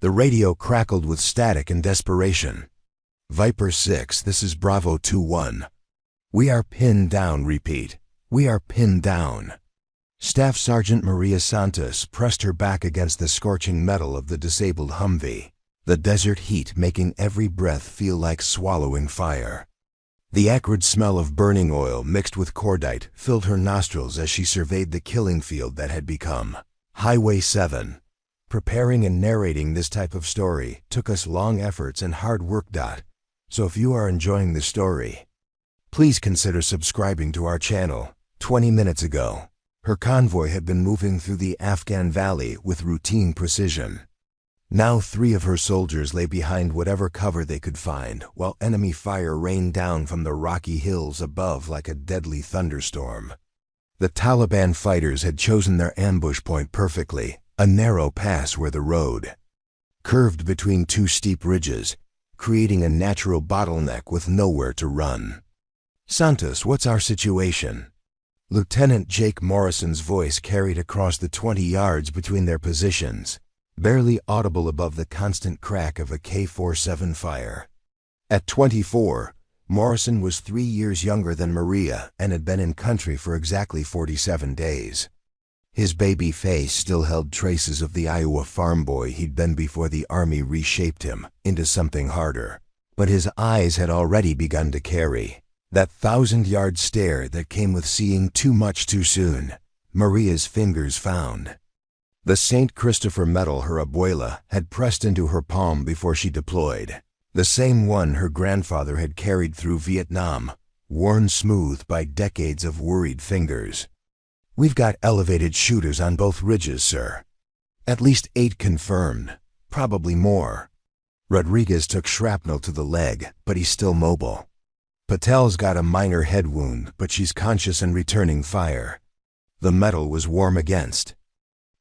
The radio crackled with static and desperation. Viper 6, this is Bravo 2-1. We are pinned down, repeat. We are pinned down. Staff Sergeant Maria Santos pressed her back against the scorching metal of the disabled Humvee, the desert heat making every breath feel like swallowing fire. The acrid smell of burning oil mixed with cordite filled her nostrils as she surveyed the killing field that had become Highway 7. Preparing and narrating this type of story took us long efforts and hard work. So if you are enjoying the story, please consider subscribing to our channel. 20 minutes ago, her convoy had been moving through the Afghan valley with routine precision. Now 3 of her soldiers lay behind whatever cover they could find, while enemy fire rained down from the rocky hills above like a deadly thunderstorm. The Taliban fighters had chosen their ambush point perfectly, a narrow pass where the road curved between 2 steep ridges, creating a natural bottleneck with nowhere to run. Santos, what's our situation? Lieutenant Jake Morrison's voice carried across the 20 yards between their positions, barely audible above the constant crack of a K-47 fire. At 24, Morrison was 3 years younger than Maria and had been in country for exactly 47 days. His baby face still held traces of the Iowa farm boy he'd been before the Army reshaped him into something harder. But his eyes had already begun to carry that 1,000-yard stare that came with seeing too much too soon. Maria's fingers found the St. Christopher medal her abuela had pressed into her palm before she deployed, the same one her grandfather had carried through Vietnam, worn smooth by decades of worried fingers. We've got elevated shooters on both ridges, sir. At least 8 confirmed, probably more. Rodriguez took shrapnel to the leg, but he's still mobile. Patel's got a minor head wound, but she's conscious and returning fire. The metal was warm against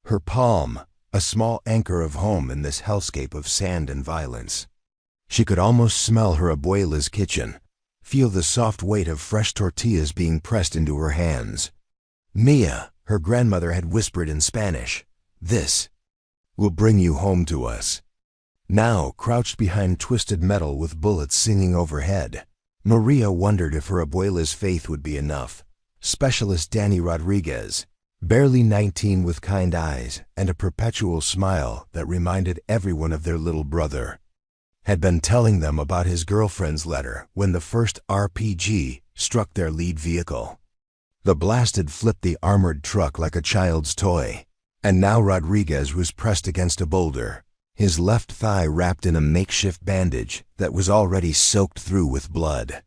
her palm, a small anchor of home in this hellscape of sand and violence. She could almost smell her abuela's kitchen, feel the soft weight of fresh tortillas being pressed into her hands. Mia, her grandmother had whispered in Spanish, "This will bring you home to us." Now, crouched behind twisted metal with bullets singing overhead, Maria wondered if her abuela's faith would be enough. Specialist Danny Rodriguez, barely 19 with kind eyes and a perpetual smile that reminded everyone of their little brother, had been telling them about his girlfriend's letter when the first RPG struck their lead vehicle. The blast had flipped the armored truck like a child's toy, and now Rodriguez was pressed against a boulder, his left thigh wrapped in a makeshift bandage that was already soaked through with blood.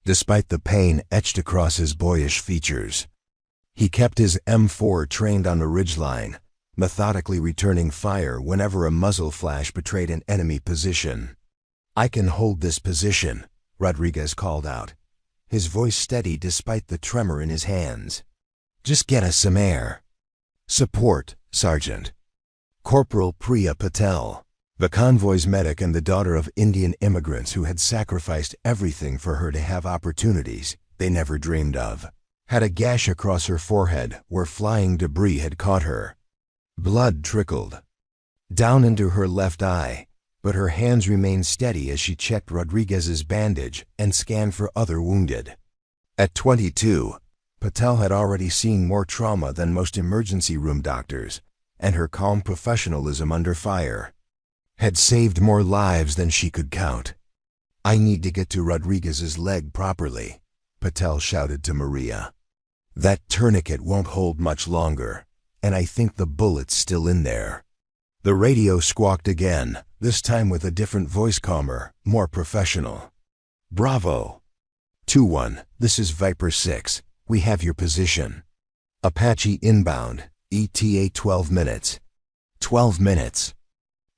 Despite the pain etched across his boyish features, he kept his M4 trained on the ridgeline, methodically returning fire whenever a muzzle flash betrayed an enemy position. "I can hold this position," Rodriguez called out, his voice steady despite the tremor in his hands. "Just get us some air." "Support, Sergeant." Corporal Priya Patel, the convoy's medic and the daughter of Indian immigrants who had sacrificed everything for her to have opportunities they never dreamed of, had a gash across her forehead where flying debris had caught her. Blood trickled down into her left eye, but her hands remained steady as she checked Rodriguez's bandage and scanned for other wounded. At 22, Patel had already seen more trauma than most emergency room doctors, and her calm professionalism under fire had saved more lives than she could count. "I need to get to Rodriguez's leg properly," Patel shouted to Maria. "That tourniquet won't hold much longer, and I think the bullet's still in there." The radio squawked again, this time with a different voice, calmer, more professional. "Bravo 2-1, this is Viper 6. We have your position. Apache inbound, ETA 12 minutes. 12 minutes.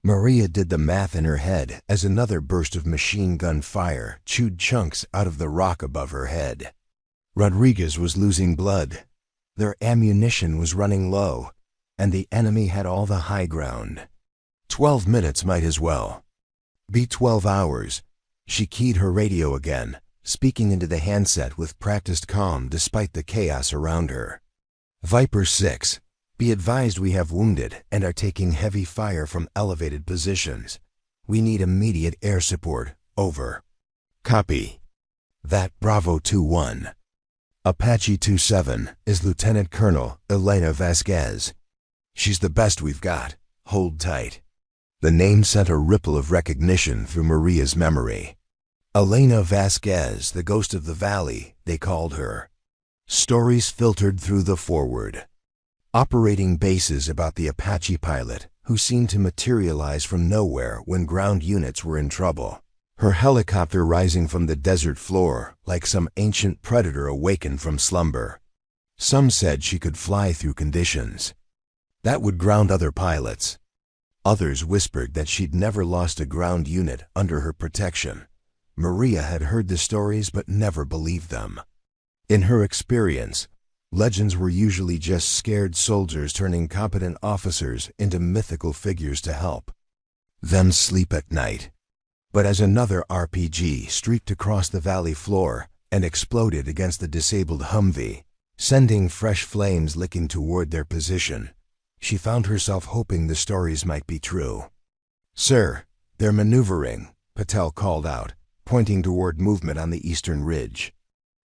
Maria did the math in her head as another burst of machine gun fire chewed chunks out of the rock above her head. Rodriguez was losing blood. Their ammunition was running low, and the enemy had all the high ground. 12 minutes might as well be 12 hours. She keyed her radio again, speaking into the handset with practiced calm despite the chaos around her. "Viper 6, Be advised we have wounded and are taking heavy fire from elevated positions. We need immediate air support. Over. Copy. That Bravo 2-1. Apache 2-7 is Lieutenant Colonel Elena Vasquez. She's the best we've got. Hold tight. The name sent a ripple of recognition through Maria's memory. Elena Vasquez, the ghost of the valley, they called her. Stories filtered through the forward. Operating bases about the Apache pilot, who seemed to materialize from nowhere when ground units were in trouble. Her helicopter rising from the desert floor like some ancient predator awakened from slumber. Some said she could fly through conditions. That would ground other pilots. Others whispered that she'd never lost a ground unit under her protection. Maria had heard the stories but never believed them. In her experience, legends were usually just scared soldiers turning competent officers into mythical figures to help them sleep at night. But as another RPG streaked across the valley floor and exploded against the disabled Humvee, sending fresh flames licking toward their position, she found herself hoping the stories might be true. "Sir, they're maneuvering," Patel called out, pointing toward movement on the eastern ridge.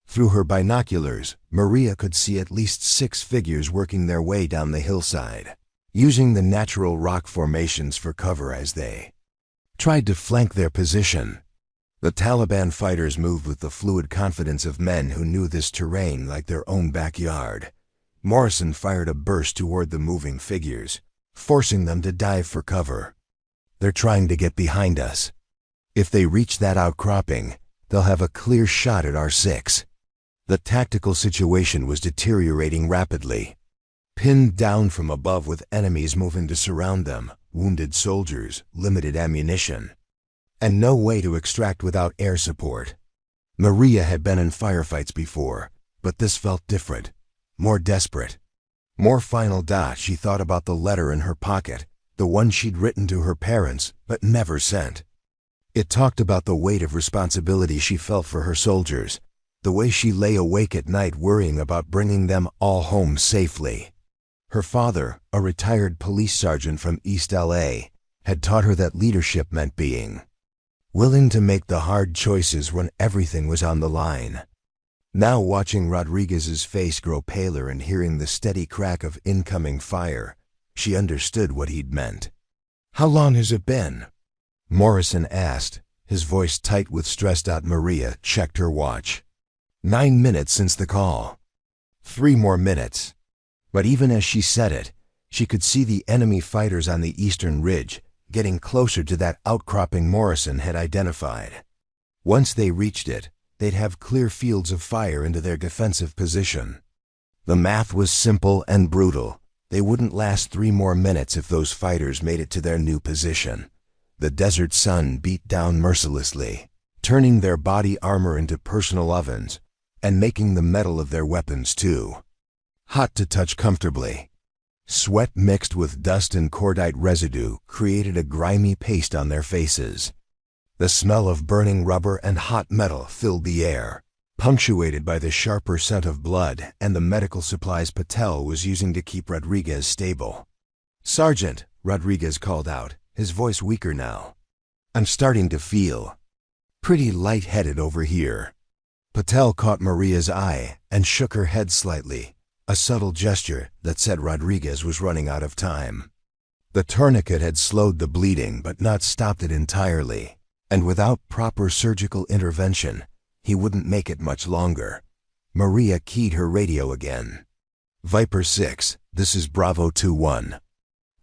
Through her binoculars, Maria could see at least 6 figures working their way down the hillside, using the natural rock formations for cover as they tried to flank their position. The Taliban fighters moved with the fluid confidence of men who knew this terrain like their own backyard. Morrison fired a burst toward the moving figures, forcing them to dive for cover. "They're trying to get behind us. If they reach that outcropping, they'll have a clear shot at our 6. The tactical situation was deteriorating rapidly. Pinned down from above with enemies moving to surround them, wounded soldiers, limited ammunition, and no way to extract without air support. Maria had been in firefights before, but this felt different, more desperate. More final dot, she thought about the letter in her pocket, the one she'd written to her parents but never sent. It talked about the weight of responsibility she felt for her soldiers, the way she lay awake at night worrying about bringing them all home safely. Her father, a retired police sergeant from East LA, had taught her that leadership meant being willing to make the hard choices when everything was on the line. Now, watching Rodriguez's face grow paler and hearing the steady crack of incoming fire, she understood what he'd meant. "How long has it been?" Morrison asked, his voice tight with stress. Maria checked her watch. 9 minutes since the call. 3 more minutes. But even as she said it, she could see the enemy fighters on the eastern ridge getting closer to that outcropping Morrison had identified. Once they reached it, they'd have clear fields of fire into their defensive position. The math was simple and brutal. They wouldn't last 3 more minutes if those fighters made it to their new position. The desert sun beat down mercilessly, turning their body armor into personal ovens, and making the metal of their weapons too hot to touch comfortably. Sweat mixed with dust and cordite residue created a grimy paste on their faces. The smell of burning rubber and hot metal filled the air, punctuated by the sharper scent of blood and the medical supplies Patel was using to keep Rodriguez stable. "Sergeant," Rodriguez called out, his voice weaker now. "I'm starting to feel pretty lightheaded over here." Patel caught Maria's eye and shook her head slightly, a subtle gesture that said Rodriguez was running out of time. The tourniquet had slowed the bleeding but not stopped it entirely, and without proper surgical intervention, he wouldn't make it much longer. Maria keyed her radio again. "Viper 6, this is Bravo 2-1.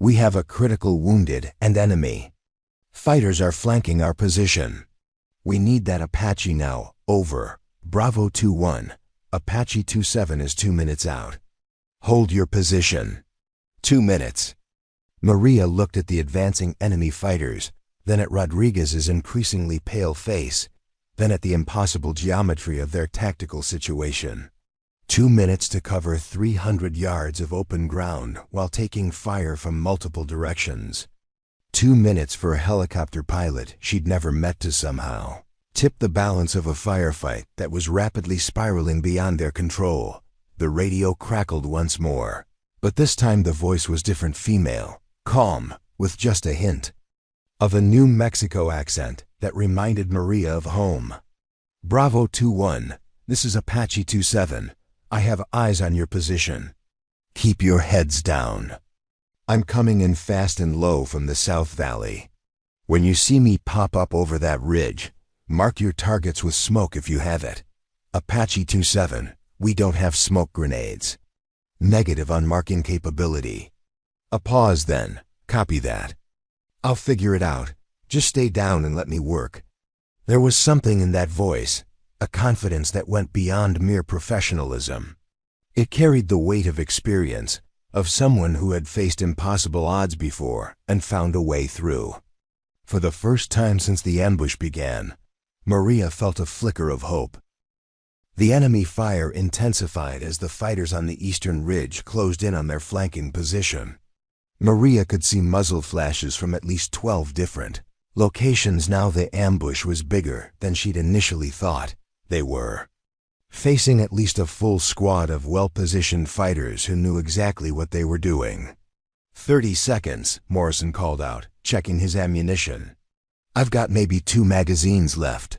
We have a critical wounded and enemy. Fighters are flanking our position. We need that Apache now. Over. Bravo 2-1. Apache 2-7 is 2 minutes out. Hold your position." 2 minutes. Maria looked at the advancing enemy fighters, then at Rodriguez's increasingly pale face, then at the impossible geometry of their tactical situation. 2 minutes to cover 300 yards of open ground while taking fire from multiple directions. 2 minutes for a helicopter pilot she'd never met to somehow tip the balance of a firefight that was rapidly spiraling beyond their control. The radio crackled once more. But this time the voice was different, female, calm, with just a hint of a New Mexico accent that reminded Maria of home. Bravo 2-1, this is Apache 2-7. I have eyes on your position. Keep your heads down. I'm coming in fast and low from the South Valley. When you see me pop up over that ridge, mark your targets with smoke if you have it. Apache 2-7, we don't have smoke grenades. Negative on marking capability. A pause then, copy that. I'll figure it out, just stay down and let me work. There was something in that voice, a confidence that went beyond mere professionalism. It carried the weight of experience, of someone who had faced impossible odds before and found a way through. For the first time since the ambush began, Maria felt a flicker of hope. The enemy fire intensified as the fighters on the eastern ridge closed in on their flanking position. Maria could see muzzle flashes from at least 12 different locations. Now the ambush was bigger than she'd initially thought. They were facing at least a full squad of well-positioned fighters who knew exactly what they were doing. 30 seconds, Morrison called out, checking his ammunition. I've got maybe 2 magazines left.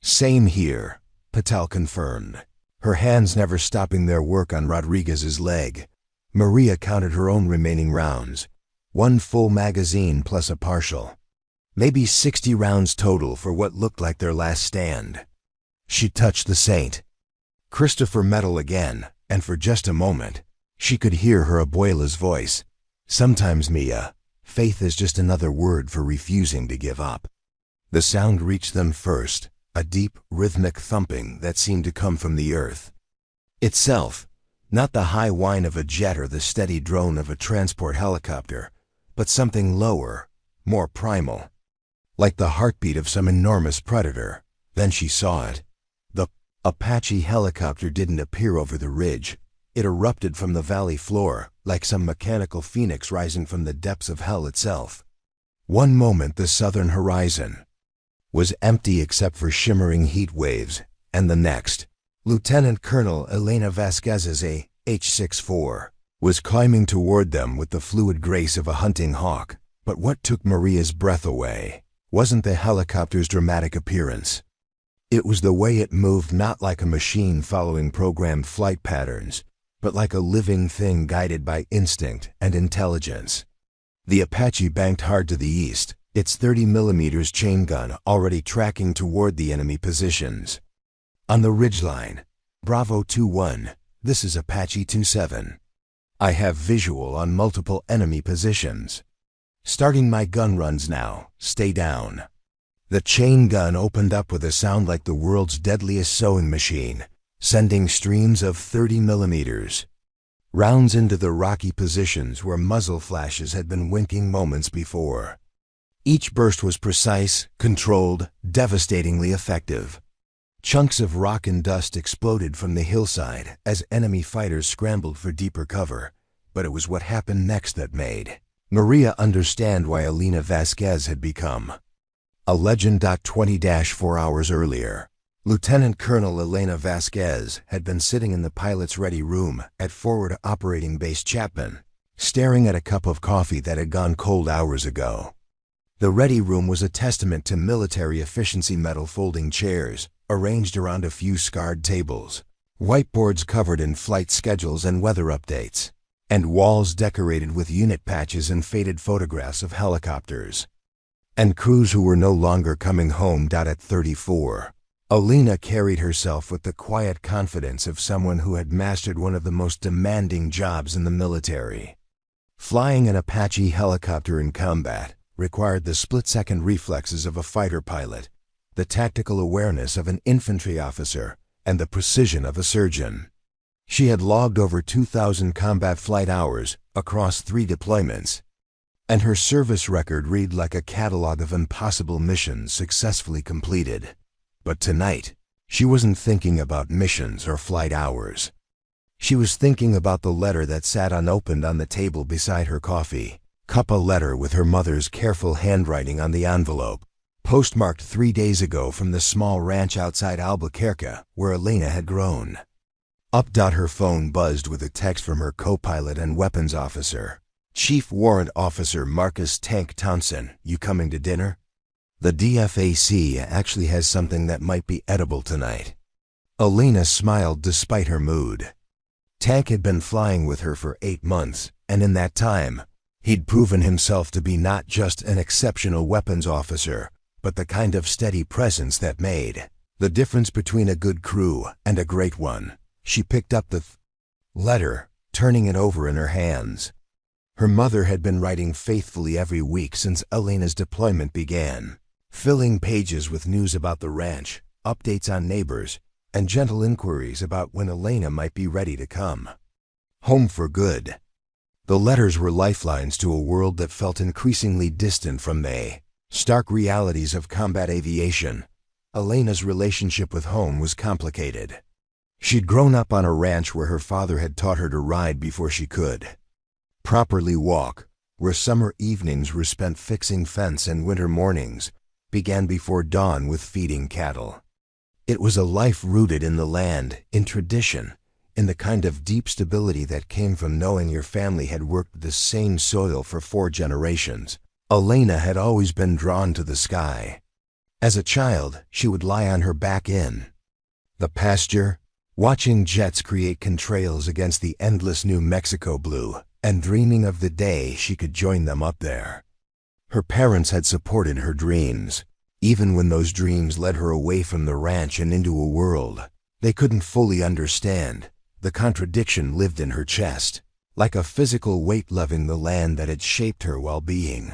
Same here, Patel confirmed, her hands never stopping their work on Rodriguez's leg. Maria counted her own remaining rounds. 1 full magazine plus a partial. Maybe 60 rounds total for what looked like their last stand. She touched the Saint Christopher medal again, and for just a moment, she could hear her abuela's voice. Sometimes, Mia, faith is just another word for refusing to give up. The sound reached them first, a deep, rhythmic thumping that seemed to come from the earth itself. Not the high whine of a jet or the steady drone of a transport helicopter, but something lower, more primal. Like the heartbeat of some enormous predator. Then she saw it. The Apache helicopter didn't appear over the ridge. It erupted from the valley floor, like some mechanical phoenix rising from the depths of hell itself. One moment the southern horizon was empty except for shimmering heat waves, and the next, Lieutenant Colonel Elena Vasquez's H-64 was climbing toward them with the fluid grace of a hunting hawk. But what took Maria's breath away wasn't the helicopter's dramatic appearance. It was the way it moved, not like a machine following programmed flight patterns, but like a living thing guided by instinct and intelligence. The Apache banked hard to the east, its 30mm chain gun already tracking toward the enemy positions. On the ridgeline, Bravo 2-1, this is Apache 2-7. I have visual on multiple enemy positions. Starting my gun runs now, stay down. The chain gun opened up with a sound like the world's deadliest sewing machine, sending streams of 30mm rounds into the rocky positions where muzzle flashes had been winking moments before. Each burst was precise, controlled, devastatingly effective. Chunks of rock and dust exploded from the hillside as enemy fighters scrambled for deeper cover, but it was what happened next that made Maria understand why Elena Vasquez had become a legend. 20-4 hours earlier, Lieutenant Colonel Elena Vasquez had been sitting in the pilot's ready room at Forward Operating Base Chapman, staring at a cup of coffee that had gone cold hours ago. The ready room was a testament to military efficiency: metal folding chairs arranged around a few scarred tables, whiteboards covered in flight schedules and weather updates, and walls decorated with unit patches and faded photographs of helicopters and crews who were no longer coming home. At 34, Elena carried herself with the quiet confidence of someone who had mastered one of the most demanding jobs in the military. Flying an Apache helicopter in combat required the split-second reflexes of a fighter pilot, the tactical awareness of an infantry officer, and the precision of a surgeon. She had logged over 2,000 combat flight hours across 3 deployments, and her service record read like a catalog of impossible missions successfully completed. But tonight, she wasn't thinking about missions or flight hours. She was thinking about the letter that sat unopened on the table beside her coffee cup, a letter with her mother's careful handwriting on the envelope, postmarked 3 days ago from the small ranch outside Albuquerque where Elena had grown. Up. Her phone buzzed with a text from her co-pilot and weapons officer. Chief Warrant Officer Marcus Tank Townsend, you coming to dinner? The DFAC actually has something that might be edible tonight. Elena smiled despite her mood. Tank had been flying with her for 8 months, and in that time, he'd proven himself to be not just an exceptional weapons officer, but the kind of steady presence that made the difference between a good crew and a great one. She picked up the letter, turning it over in her hands. Her mother had been writing faithfully every week since Elena's deployment began, filling pages with news about the ranch, updates on neighbors, and gentle inquiries about when Elena might be ready to come home for good. The letters were lifelines to a world that felt increasingly distant from the stark realities of combat aviation. Elena's relationship with home was complicated. She'd grown up on a ranch where her father had taught her to ride before she could properly walk, where summer evenings were spent fixing fence and winter mornings began before dawn with feeding cattle. It was a life rooted in the land, in tradition, in the kind of deep stability that came from knowing your family had worked the same soil for 4 generations. Elena had always been drawn to the sky. As a child, she would lie on her back in the pasture, watching jets create contrails against the endless New Mexico blue, and dreaming of the day she could join them up there. Her parents had supported her dreams, even when those dreams led her away from the ranch and into a world they couldn't fully understand. The contradiction lived in her chest, like a physical weight loving the land that had shaped her while being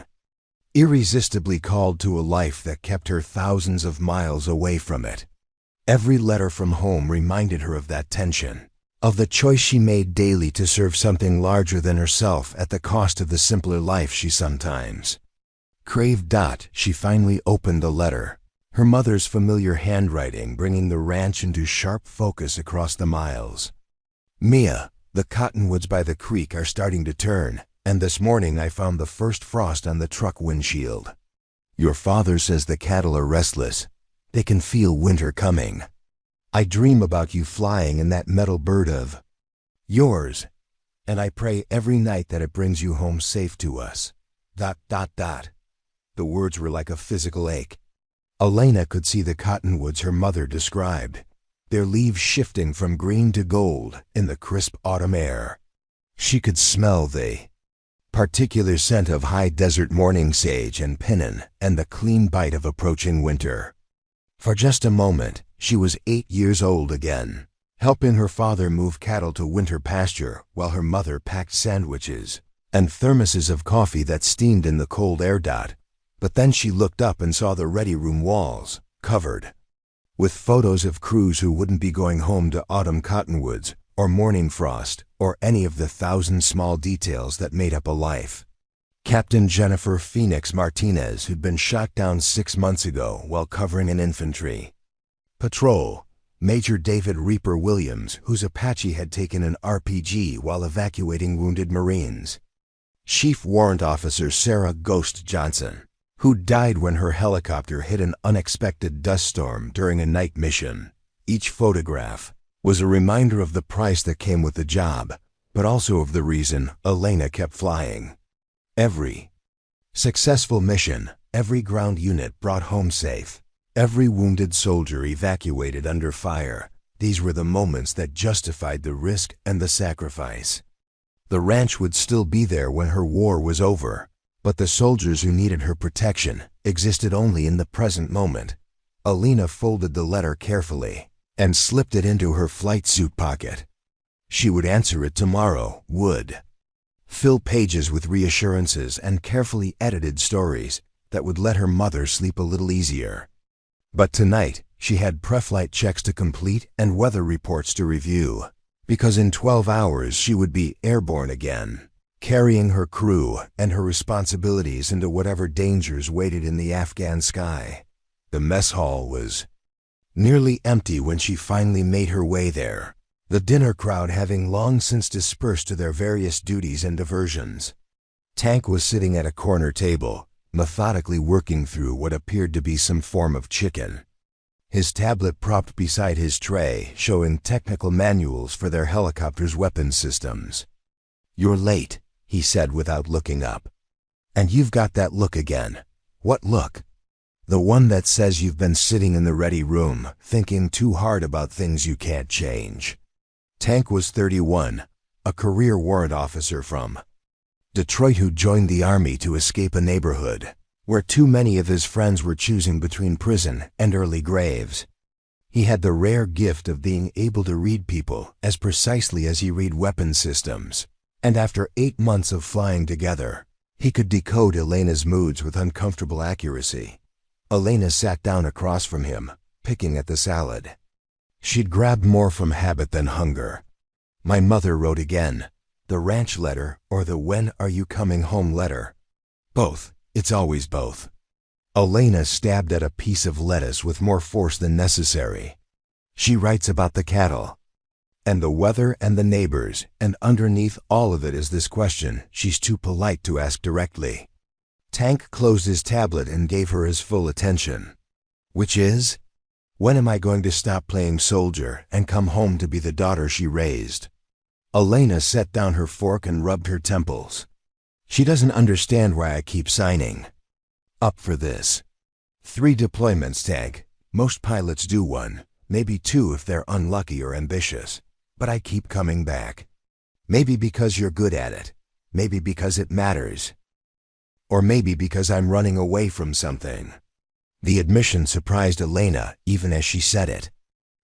irresistibly called to a life that kept her thousands of miles away from it. Every letter from home reminded her of that tension, of the choice she made daily to serve something larger than herself at the cost of the simpler life she sometimes craved. She finally opened the letter, her mother's familiar handwriting bringing the ranch into sharp focus across the miles. Mia, the cottonwoods by the creek are starting to turn, and this morning I found the first frost on the truck windshield. Your father says the cattle are restless. They can feel winter coming. I dream about you flying in that metal bird of yours, and I pray every night that it brings you home safe to us. The words were like a physical ache. Elena could see the cottonwoods her mother described, their leaves shifting from green to gold in the crisp autumn air. She could smell the particular scent of high desert morning sage and pinyon and the clean bite of approaching winter. For just a moment, she was 8 years old again, helping her father move cattle to winter pasture while her mother packed sandwiches and thermoses of coffee that steamed in the cold air. But then she looked up and saw the ready room walls, covered with photos of crews who wouldn't be going home to autumn cottonwoods, or morning frost, or any of the 1,000 small details that made up a life. Captain Jennifer Phoenix Martinez, who'd been shot down 6 months ago while covering an infantry patrol. Major David Reaper Williams, whose Apache had taken an RPG while evacuating wounded Marines. Chief Warrant Officer Sarah Ghost Johnson, who died when her helicopter hit an unexpected dust storm during a night mission. Each photograph was a reminder of the price that came with the job, but also of the reason Elena kept flying. Every successful mission, every ground unit brought home safe, every wounded soldier evacuated under fire. These were the moments that justified the risk and the sacrifice. The ranch would still be there when her war was over, but the soldiers who needed her protection existed only in the present moment. Elena folded the letter carefully and slipped it into her flight suit pocket. She would answer it tomorrow, would fill pages with reassurances and carefully edited stories that would let her mother sleep a little easier. But tonight, she had pre-flight checks to complete and weather reports to review, because in 12 hours she would be airborne again, carrying her crew and her responsibilities into whatever dangers waited in the Afghan sky. The mess hall was nearly empty when she finally made her way there, the dinner crowd having long since dispersed to their various duties and diversions. Tank was sitting at a corner table, methodically working through what appeared to be some form of chicken. his tablet propped beside his tray, showing technical manuals for their helicopter's weapons systems. "You're late," he said without looking up. "And you've got that look again." "What look?" "The one that says you've been sitting in the ready room, thinking too hard about things you can't change." Tank was 31, a career warrant officer from Detroit who joined the Army to escape a neighborhood where too many of his friends were choosing between prison and early graves. He had the rare gift of being able to read people as precisely as he read weapons systems, and after 8 months of flying together, he could decode Elena's moods with uncomfortable accuracy. Elena sat down across from him, picking at the salad. She'd grabbed more from habit than hunger. "My mother wrote again. The ranch letter or the when are you coming home letter?" "Both. It's always both." Elena stabbed at a piece of lettuce with more force than necessary. "She writes about the cattle and the weather and the neighbors, and underneath all of it is this question she's too polite to ask directly." Tank closed his tablet and gave her his full attention. "Which is, when am I going to stop playing soldier and come home to be the daughter she raised?" Elena set down her fork and rubbed her temples. "She doesn't understand why I keep signing up for this. 3 deployments, Tank. Most pilots do 1, maybe 2 if they're unlucky or ambitious. But I keep coming back. Maybe because you're good at it. Maybe because it matters. Or maybe because I'm running away from something." The admission surprised Elena even as she said it.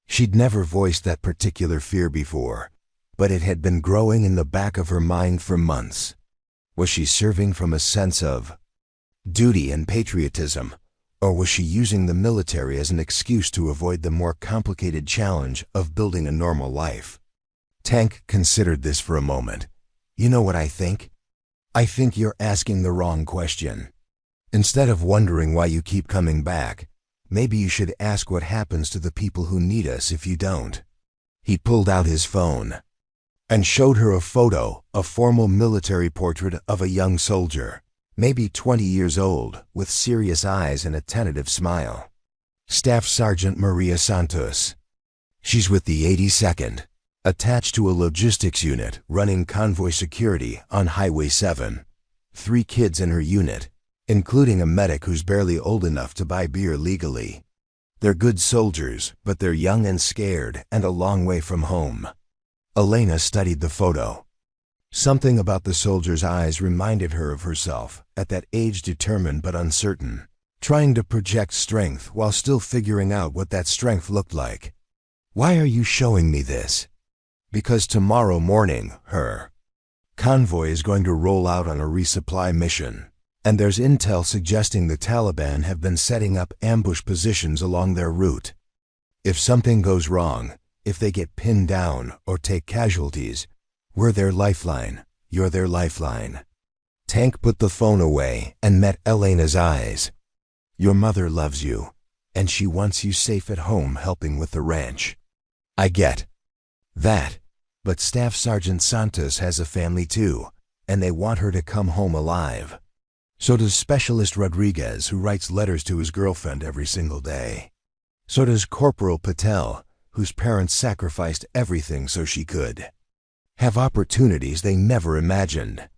She'd never voiced that particular fear before, but it had been growing in the back of her mind for months. Was she serving from a sense of duty and patriotism, or was she using the military as an excuse to avoid the more complicated challenge of building a normal life? Tank considered this for a moment. "You know what I think? I think you're asking the wrong question. Instead of wondering why you keep coming back, maybe you should ask what happens to the people who need us if you don't." He pulled out his phone and showed her a photo, a formal military portrait of a young soldier, maybe 20 years old, with serious eyes and a tentative smile. Staff Sergeant Maria Santos. She's with the 82nd, attached to a logistics unit running convoy security on Highway 7. 3 kids in her unit, including a medic who's barely old enough to buy beer legally. They're good soldiers, but they're young and scared and a long way from home. Elena studied the photo. Something about the soldier's eyes reminded her of herself, at that age determined but uncertain, trying to project strength while still figuring out what that strength looked like. "Why are you showing me this?" "Because tomorrow morning, her convoy is going to roll out on a resupply mission, and there's intel suggesting the Taliban have been setting up ambush positions along their route. If something goes wrong, if they get pinned down or take casualties, we're their lifeline. You're their lifeline." Tank put the phone away and met Elena's eyes. "Your mother loves you, and she wants you safe at home helping with the ranch." "I get that, but Staff Sergeant Santos has a family too, and they want her to come home alive. So does Specialist Rodriguez, who writes letters to his girlfriend every single day. So does Corporal Patel, whose parents sacrificed everything so she could have opportunities they never imagined."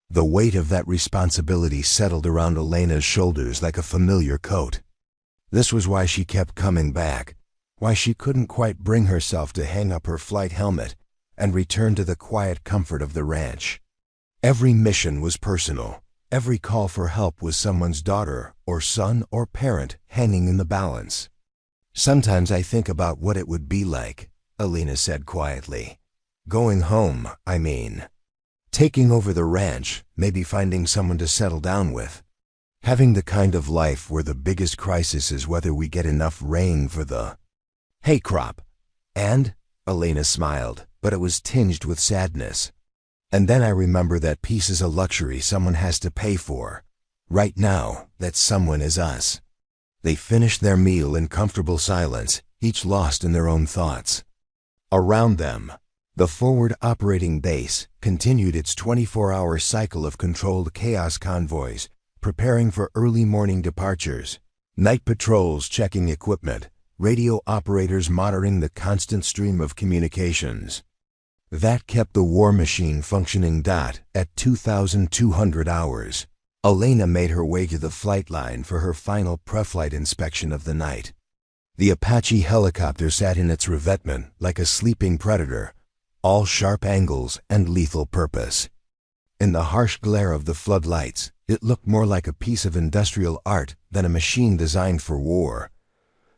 The weight of that responsibility settled around Elena's shoulders like a familiar coat. This was why she kept coming back, why she couldn't quite bring herself to hang up her flight helmet and return to the quiet comfort of the ranch. Every mission was personal. Every call for help was someone's daughter or son or parent hanging in the balance. "Sometimes I think about what it would be like," Elena said quietly. "Going home, I mean. Taking over the ranch, maybe finding someone to settle down with. Having the kind of life where the biggest crisis is whether we get enough rain for the hay crop." "And?" Elena smiled, but it was tinged with sadness. "And then I remember that peace is a luxury someone has to pay for. Right now, that someone is us." They finished their meal in comfortable silence, each lost in their own thoughts. Around them, the forward operating base continued its 24-hour cycle of controlled chaos convoys, preparing for early morning departures, night patrols checking equipment, radio operators monitoring the constant stream of communications. That kept the war machine functioning. At 2,200 hours, Elena made her way to the flight line for her final pre-flight inspection of the night. The Apache helicopter sat in its revetment like a sleeping predator, all sharp angles and lethal purpose. In the harsh glare of the floodlights, it looked more like a piece of industrial art than a machine designed for war.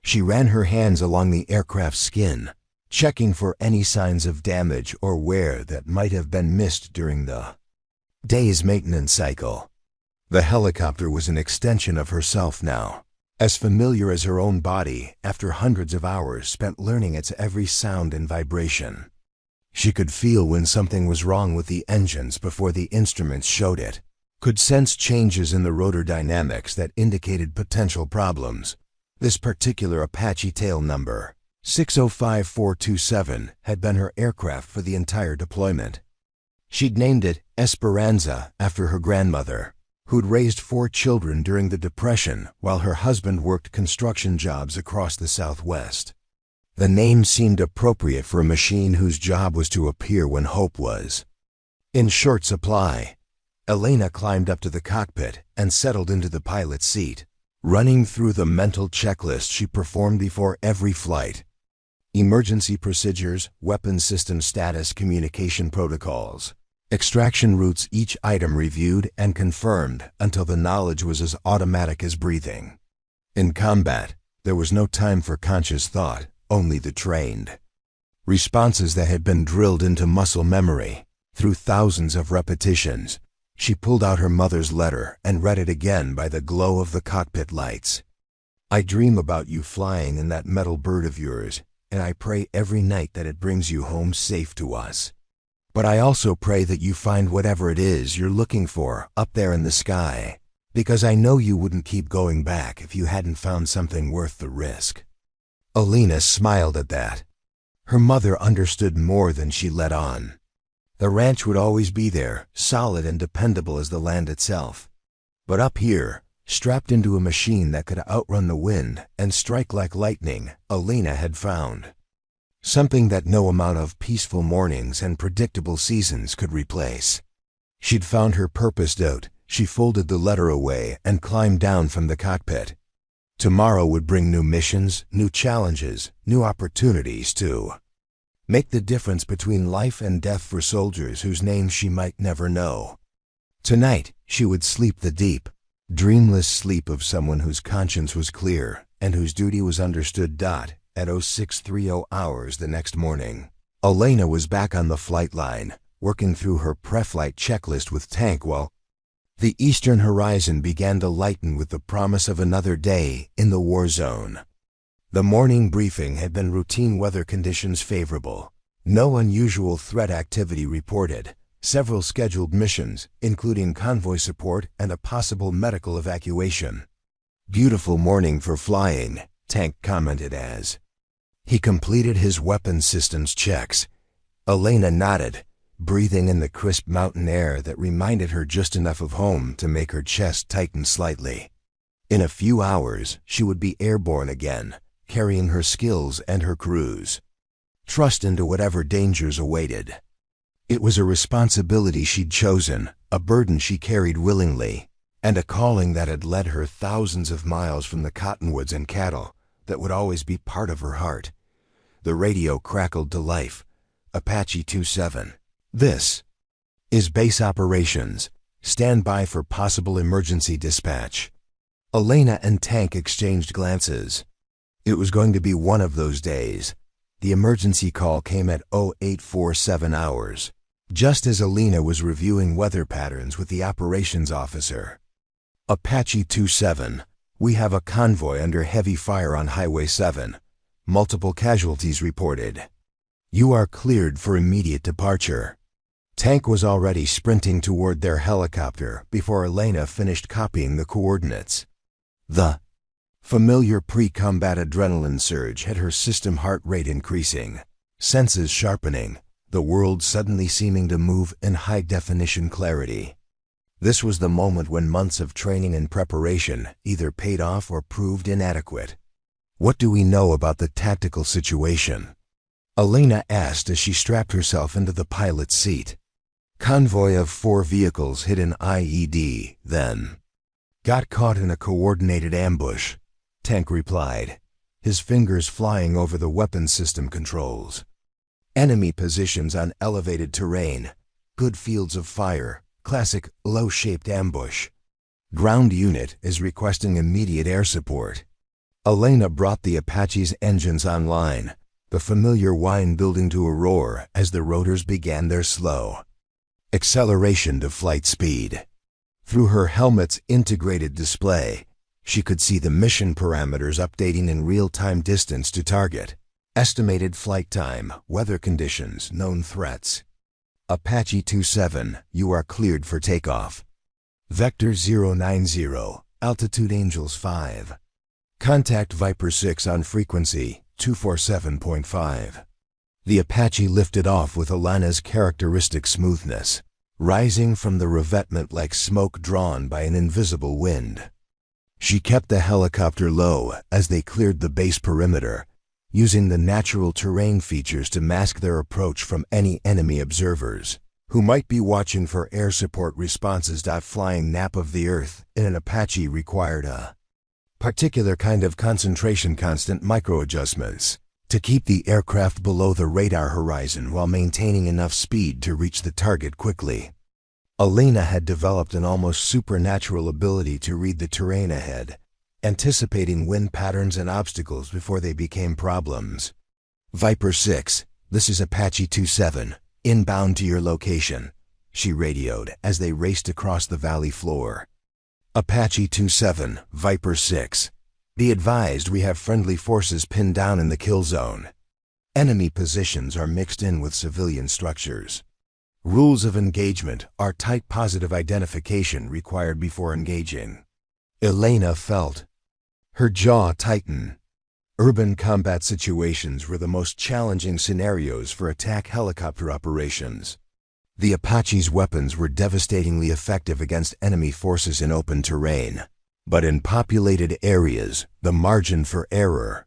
She ran her hands along the aircraft's skin, checking for any signs of damage or wear that might have been missed during the day's maintenance cycle. The helicopter was an extension of herself now, as familiar as her own body after hundreds of hours spent learning its every sound and vibration. She could feel when something was wrong with the engines before the instruments showed it, could sense changes in the rotor dynamics that indicated potential problems. This particular Apache tail number, 605427, had been her aircraft for the entire deployment. She'd named it Esperanza after her grandmother, who'd raised 4 children during the Depression while her husband worked construction jobs across the Southwest. The name seemed appropriate for a machine whose job was to appear when hope was in short supply. Elena climbed up to the cockpit and settled into the pilot's seat, running through the mental checklist she performed before every flight. Emergency procedures, weapons system status, communication protocols, extraction routes, each item reviewed and confirmed until the knowledge was as automatic as breathing. In combat, there was no time for conscious thought, only the trained responses that had been drilled into muscle memory through thousands of repetitions. She pulled out her mother's letter and read it again by the glow of the cockpit lights. "I dream about you flying in that metal bird of yours, and I pray every night that it brings you home safe to us. But I also pray that you find whatever it is you're looking for up there in the sky, because I know you wouldn't keep going back if you hadn't found something worth the risk." Elena smiled at that. Her mother understood more than she let on. The ranch would always be there, solid and dependable as the land itself. But up here, strapped into a machine that could outrun the wind and strike like lightning, Elena had found something that no amount of peaceful mornings and predictable seasons could replace. She'd found her purpose. She folded the letter away and climbed down from the cockpit. Tomorrow would bring new missions, new challenges, new opportunities to make the difference between life and death for soldiers whose names she might never know. Tonight, she would sleep the deep, dreamless sleep of someone whose conscience was clear and whose duty was understood. At 0630 hours the next morning, Elena was back on the flight line, working through her pre-flight checklist with Tank while the eastern horizon began to lighten with the promise of another day in the war zone. The morning briefing had been routine, weather conditions favorable. No unusual threat activity reported. Several scheduled missions, including convoy support and a possible medical evacuation. "Beautiful morning for flying," Tank commented as he completed his weapons systems checks. Elena nodded, breathing in the crisp mountain air that reminded her just enough of home to make her chest tighten slightly. In a few hours, she would be airborne again, carrying her skills and her crews trust into whatever dangers awaited. It was a responsibility she'd chosen, a burden she carried willingly, and a calling that had led her thousands of miles from the cottonwoods and cattle that would always be part of her heart. The radio crackled to life. "Apache 27. This is base operations. Stand by for possible emergency dispatch." Elena and Tank exchanged glances. It was going to be one of those days. The emergency call came at 0847 hours, just as Elena was reviewing weather patterns with the operations officer. "Apache 27, we have a convoy under heavy fire on Highway 7. Multiple casualties reported. You are cleared for immediate departure." Tank was already sprinting toward their helicopter before Elena finished copying the coordinates. The familiar pre-combat adrenaline surge had her system heart rate increasing, senses sharpening, the world suddenly seeming to move in high-definition clarity. This was the moment when months of training and preparation either paid off or proved inadequate. What do we know about the tactical situation? Elena asked as she strapped herself into the pilot's seat. Convoy of 4 vehicles hit an IED, then got caught in a coordinated ambush, Tank replied, his fingers flying over the weapon system controls. Enemy positions on elevated terrain, good fields of fire, classic low-shaped ambush. Ground unit is requesting immediate air support. Elena brought the Apache's engines online, the familiar whine building to a roar as the rotors began their slow acceleration to flight speed. Through her helmet's integrated display, she could see the mission parameters updating in real-time, distance to target, estimated flight time, weather conditions, known threats. Apache 27, you are cleared for takeoff. Vector 090, altitude Angels 5. Contact Viper 6 on frequency 247.5. The Apache lifted off with Elena's characteristic smoothness, rising from the revetment like smoke drawn by an invisible wind. She kept the helicopter low as they cleared the base perimeter, using the natural terrain features to mask their approach from any enemy observers who might be watching for air support responses. Flying nap of the Earth in an Apache required a particular kind of concentration, constant micro-adjustments to keep the aircraft below the radar horizon while maintaining enough speed to reach the target quickly. Elena had developed an almost supernatural ability to read the terrain ahead, anticipating wind patterns and obstacles before they became problems. Viper 6, this is Apache 27, inbound to your location, she radioed as they raced across the valley floor. Apache 27, Viper 6. Be advised, we have friendly forces pinned down in the kill zone. Enemy positions are mixed in with civilian structures. Rules of engagement are tight positive identification required before engaging. Elena felt her jaw tighten. Urban combat situations were the most challenging scenarios for attack helicopter operations. The Apache's weapons were devastatingly effective against enemy forces in open terrain, but in populated areas, the margin for error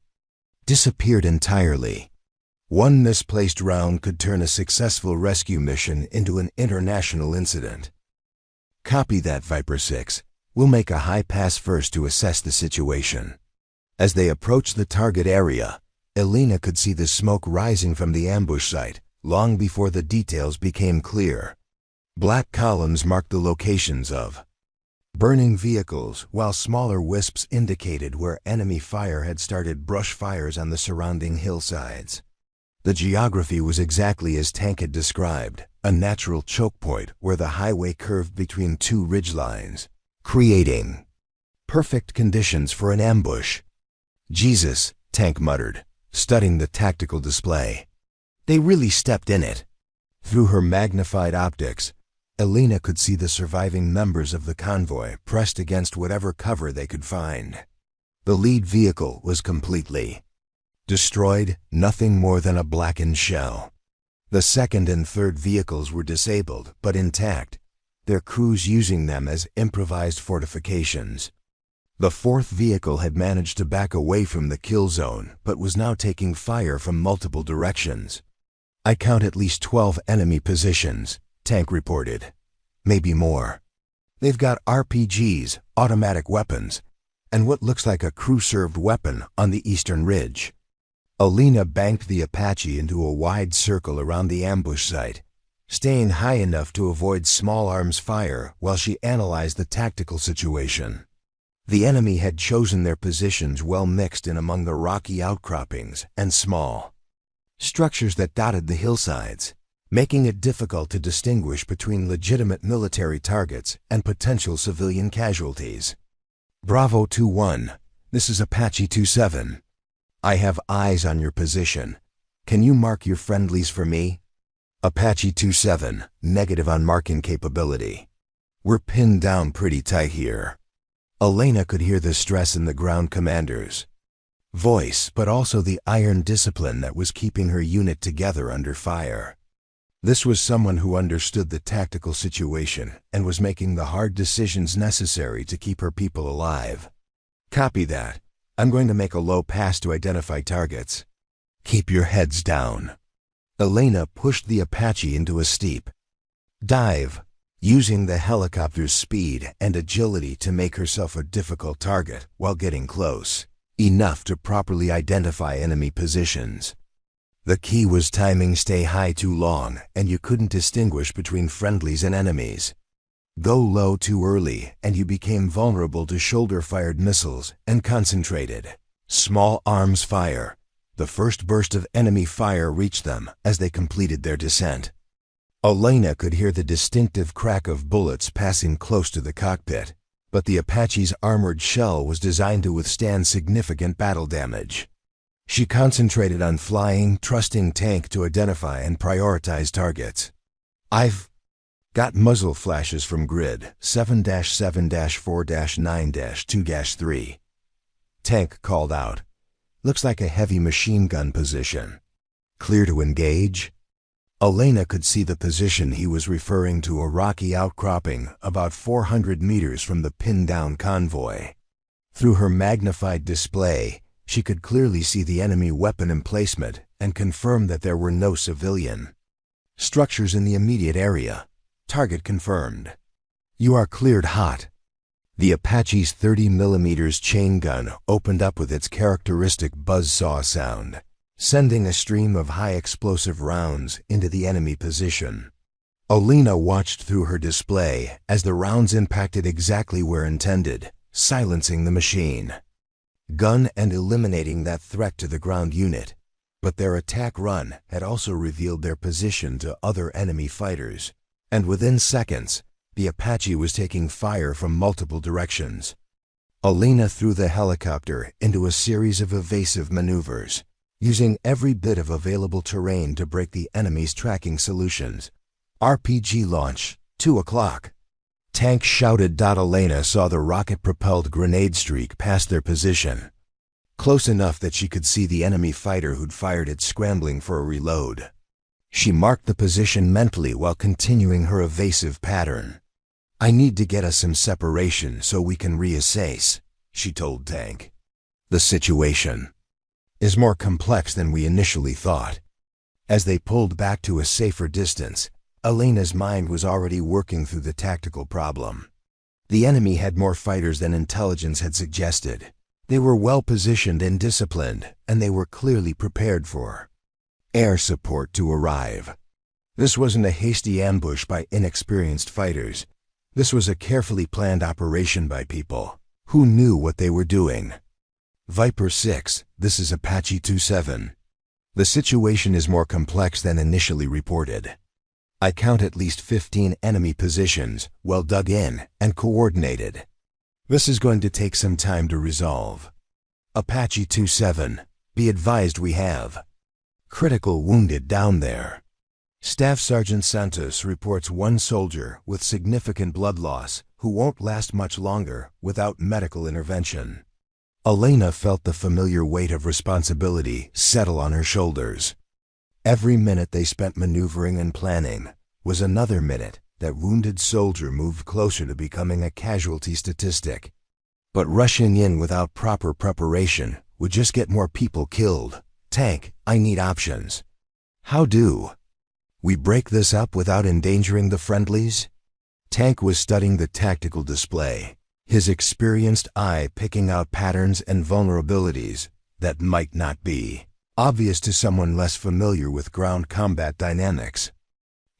disappeared entirely. One misplaced round could turn a successful rescue mission into an international incident. Copy that, Viper 6. We'll make a high pass first to assess the situation. As they approached the target area, Elena could see the smoke rising from the ambush site long before the details became clear. Black columns marked the locations of burning vehicles, while smaller wisps indicated where enemy fire had started brush fires on the surrounding hillsides. The geography was exactly as Tank had described, a natural choke point where the highway curved between 2 ridgelines, creating perfect conditions for an ambush. Jesus, Tank muttered, studying the tactical display. They really stepped in it. Through her magnified optics, Elena could see the surviving members of the convoy pressed against whatever cover they could find. The lead vehicle was completely destroyed, nothing more than a blackened shell. The second and third vehicles were disabled, but intact, their crews using them as improvised fortifications. The fourth vehicle had managed to back away from the kill zone, but was now taking fire from multiple directions. I count at least 12 enemy positions, Tank reported. Maybe more. They've got RPGs, automatic weapons, and what looks like a crew-served weapon on the eastern ridge. Elena banked the Apache into a wide circle around the ambush site, staying high enough to avoid small arms fire while she analyzed the tactical situation. The enemy had chosen their positions well mixed in among the rocky outcroppings and small structures that dotted the hillsides, making it difficult to distinguish between legitimate military targets and potential civilian casualties. Bravo 2-1, this is Apache 27. I have eyes on your position. Can you mark your friendlies for me? Apache 27, negative on marking capability. We're pinned down pretty tight here. Elena could hear the stress in the ground commander's voice, but also the iron discipline that was keeping her unit together under fire. This was someone who understood the tactical situation and was making the hard decisions necessary to keep her people alive. Copy that. I'm going to make a low pass to identify targets. Keep your heads down. Elena pushed the Apache into a steep dive, using the helicopter's speed and agility to make herself a difficult target while getting close, enough to properly identify enemy positions. The key was timing stay high too long, and you couldn't distinguish between friendlies and enemies. Go low too early, and you became vulnerable to shoulder-fired missiles and concentrated, small arms fire. The first burst of enemy fire reached them as they completed their descent. Elena could hear the distinctive crack of bullets passing close to the cockpit, but the Apache's armored shell was designed to withstand significant battle damage. She concentrated on flying, trusting Tank to identify and prioritize targets. I've got muzzle flashes from grid 7-7-4-9-2-3. Tank called out. Looks like a heavy machine gun position. Clear to engage? Elena could see the position he was referring to, a rocky outcropping about 400 meters from the pinned-down convoy. Through her magnified display, she could clearly see the enemy weapon emplacement and confirm that there were no civilian structures in the immediate area. Target confirmed. You are cleared hot. The Apache's 30mm chain gun opened up with its characteristic buzzsaw sound, sending a stream of high-explosive rounds into the enemy position. Elena watched through her display as the rounds impacted exactly where intended, silencing the machine gun and eliminating that threat to the ground unit. But their attack run had also revealed their position to other enemy fighters, and within seconds, the Apache was taking fire from multiple directions. Elena threw the helicopter into a series of evasive maneuvers, using every bit of available terrain to break the enemy's tracking solutions. RPG launch, 2 o'clock. Tank shouted. Elena saw the rocket-propelled grenade streak past their position, close enough that she could see the enemy fighter who'd fired it scrambling for a reload. She marked the position mentally while continuing her evasive pattern. I need to get us some separation so we can reassess, she told Tank. The situation is more complex than we initially thought. As they pulled back to a safer distance, Elena's mind was already working through the tactical problem. The enemy had more fighters than intelligence had suggested. They were well positioned and disciplined, and they were clearly prepared for air support to arrive. This wasn't a hasty ambush by inexperienced fighters. This was a carefully planned operation by people who knew what they were doing. Viper 6, this is Apache 27. The situation is more complex than initially reported. I count at least 15 enemy positions, well dug in and coordinated. This is going to take some time to resolve. Apache 27, be advised we have critical wounded down there. Staff Sergeant Santos reports one soldier with significant blood loss who won't last much longer without medical intervention. Elena felt the familiar weight of responsibility settle on her shoulders. Every minute they spent maneuvering and planning was another minute that wounded soldier moved closer to becoming a casualty statistic. But rushing in without proper preparation would just get more people killed. Tank, I need options. How do we break this up without endangering the friendlies? Tank was studying the tactical display, his experienced eye picking out patterns and vulnerabilities that might not be obvious to someone less familiar with ground combat dynamics.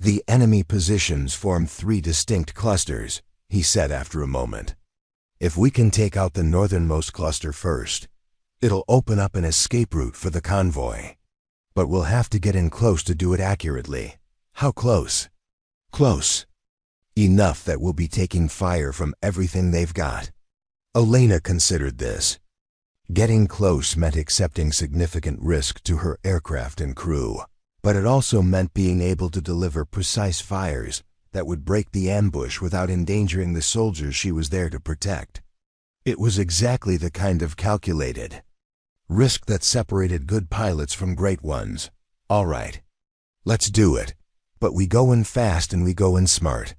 The enemy positions form 3 distinct clusters, he said after a moment. If we can take out the northernmost cluster first, it'll open up an escape route for the convoy. But we'll have to get in close to do it accurately. How close? Close enough that we'll be taking fire from everything they've got. Elena considered this. Getting close meant accepting significant risk to her aircraft and crew, but it also meant being able to deliver precise fires that would break the ambush without endangering the soldiers she was there to protect. It was exactly the kind of calculated risk that separated good pilots from great ones. All right, let's do it. But we go in fast and we go in smart.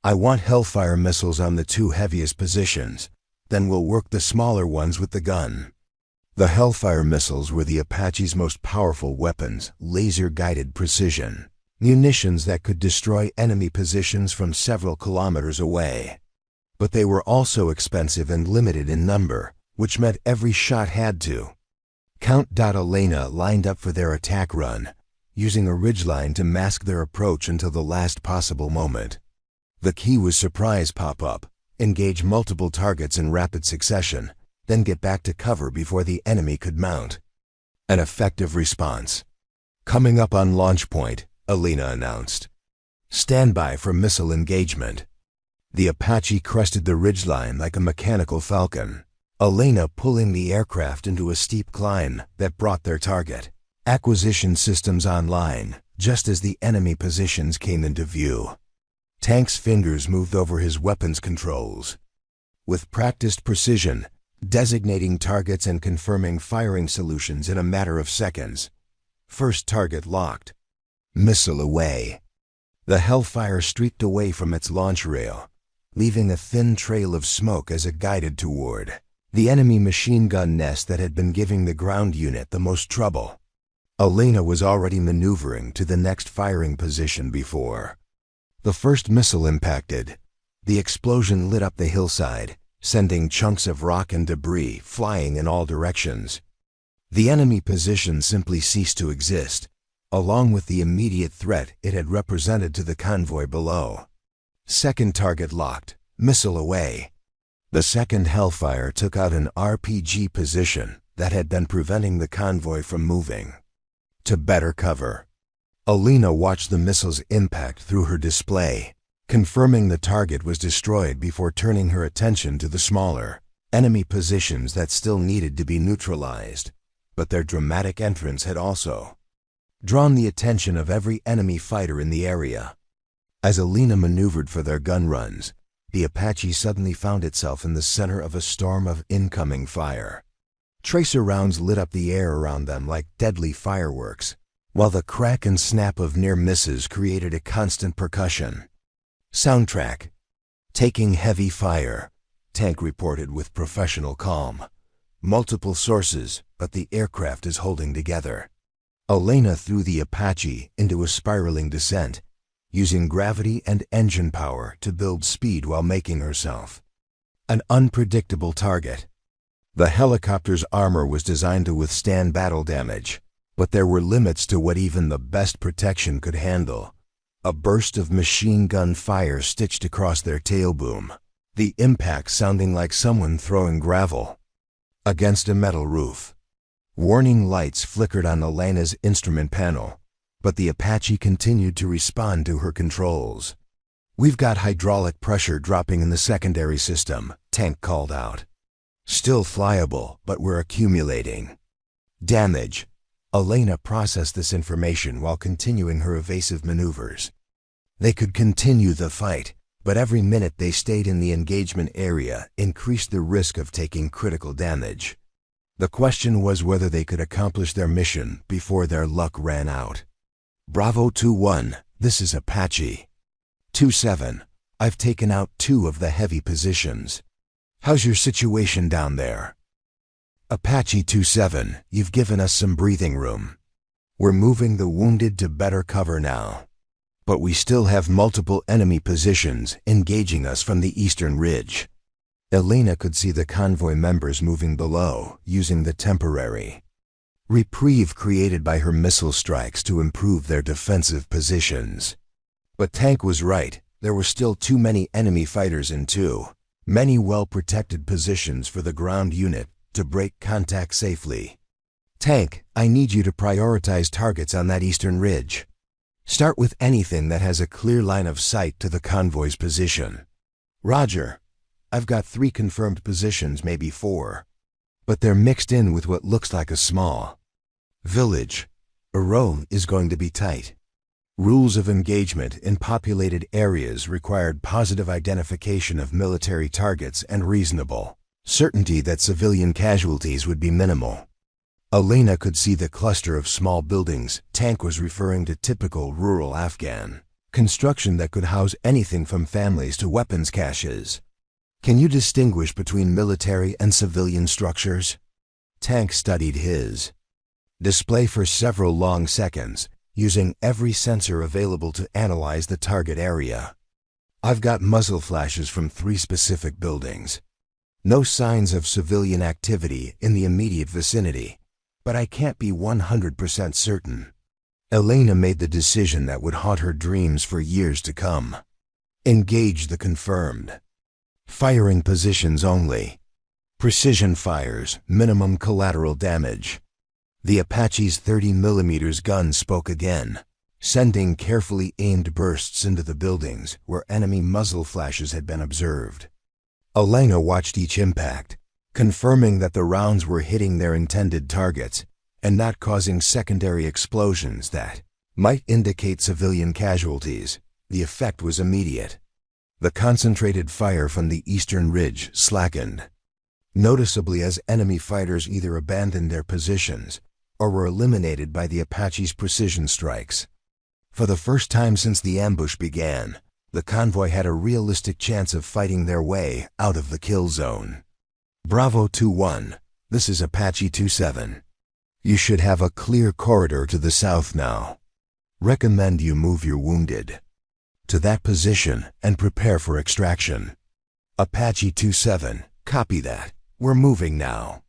I want Hellfire missiles on the 2 heaviest positions. Then we'll work the smaller ones with the gun. The Hellfire missiles were the Apache's most powerful weapons, laser-guided precision, munitions that could destroy enemy positions from several kilometers away. But they were also expensive and limited in number, which meant every shot had to. Count Elena lined up for their attack run, using a ridgeline to mask their approach until the last possible moment. The key was surprise pop-up, engage multiple targets in rapid succession, then get back to cover before the enemy could mount. An effective response. Coming up on launch point, Elena announced. Stand by for missile engagement. The Apache crested the ridgeline like a mechanical falcon, Elena pulling the aircraft into a steep climb that brought their target. Acquisition systems online, just as the enemy positions came into view. Tank's fingers moved over his weapons controls. With practiced precision, designating targets and confirming firing solutions in a matter of seconds. First target locked. Missile away. The Hellfire streaked away from its launch rail, leaving a thin trail of smoke as it guided toward the enemy machine gun nest that had been giving the ground unit the most trouble. Elena was already maneuvering to the next firing position before the first missile impacted. The explosion lit up the hillside, sending chunks of rock and debris flying in all directions. The enemy position simply ceased to exist, along with the immediate threat it had represented to the convoy below. Second target locked, missile away. The second Hellfire took out an RPG position that had been preventing the convoy from moving. To better cover, Elena watched the missile's impact through her display, confirming the target was destroyed before turning her attention to the smaller enemy positions that still needed to be neutralized. But their dramatic entrance had also drawn the attention of every enemy fighter in the area. As Elena maneuvered for their gun runs, the Apache suddenly found itself in the center of a storm of incoming fire. Tracer rounds lit up the air around them like deadly fireworks, while the crack and snap of near misses created a constant percussion. Soundtrack. Taking heavy fire, Tank reported with professional calm. Multiple sources, but the aircraft is holding together. Elena threw the Apache into a spiraling descent, using gravity and engine power to build speed while making herself an unpredictable target. The helicopter's armor was designed to withstand battle damage, but there were limits to what even the best protection could handle. A burst of machine gun fire stitched across their tail boom, the impact sounding like someone throwing gravel against a metal roof. Warning lights flickered on Elena's instrument panel, but the Apache continued to respond to her controls. "We've got hydraulic pressure dropping in the secondary system," Tank called out. "Still flyable, but we're accumulating damage." Elena processed this information while continuing her evasive maneuvers. They could continue the fight, but every minute they stayed in the engagement area increased the risk of taking critical damage. The question was whether they could accomplish their mission before their luck ran out. Bravo 2-1, this is Apache. 2-7, I've taken out 2 of the heavy positions. How's your situation down there? Apache 2-7, you've given us some breathing room. We're moving the wounded to better cover now. But we still have multiple enemy positions engaging us from the eastern ridge. Elena could see the convoy members moving below, using the temporary reprieve created by her missile strikes to improve their defensive positions. But Tank was right, there were still too many enemy fighters in too many well-protected positions for the ground unit to break contact safely. Tank, I need you to prioritize targets on that eastern ridge. Start with anything that has a clear line of sight to the convoy's position. Roger. I've got 3 confirmed positions, maybe 4. But they're mixed in with what looks like a small village. A row is going to be tight. Rules of engagement in populated areas required positive identification of military targets and reasonable certainty that civilian casualties would be minimal. Elena could see the cluster of small buildings. Tank was referring to typical rural Afghan construction that could house anything from families to weapons caches. Can you distinguish between military and civilian structures? Tank studied his display for several long seconds, using every sensor available to analyze the target area. I've got muzzle flashes from 3 specific buildings. No signs of civilian activity in the immediate vicinity, but I can't be 100% certain. Elena made the decision that would haunt her dreams for years to come. Engage the confirmed. Firing positions only. Precision fires, minimum collateral damage. The Apache's 30mm gun spoke again, sending carefully aimed bursts into the buildings where enemy muzzle flashes had been observed. Elena watched each impact, confirming that the rounds were hitting their intended targets and not causing secondary explosions that might indicate civilian casualties. The effect was immediate. The concentrated fire from the eastern ridge slackened, noticeably as enemy fighters either abandoned their positions or were eliminated by the Apache's precision strikes. For the first time since the ambush began, the convoy had a realistic chance of fighting their way out of the kill zone. Bravo 2-1, this is Apache 2-7. You should have a clear corridor to the south now. Recommend you move your wounded to that position and prepare for extraction. Apache 2-7, copy that. We're moving now.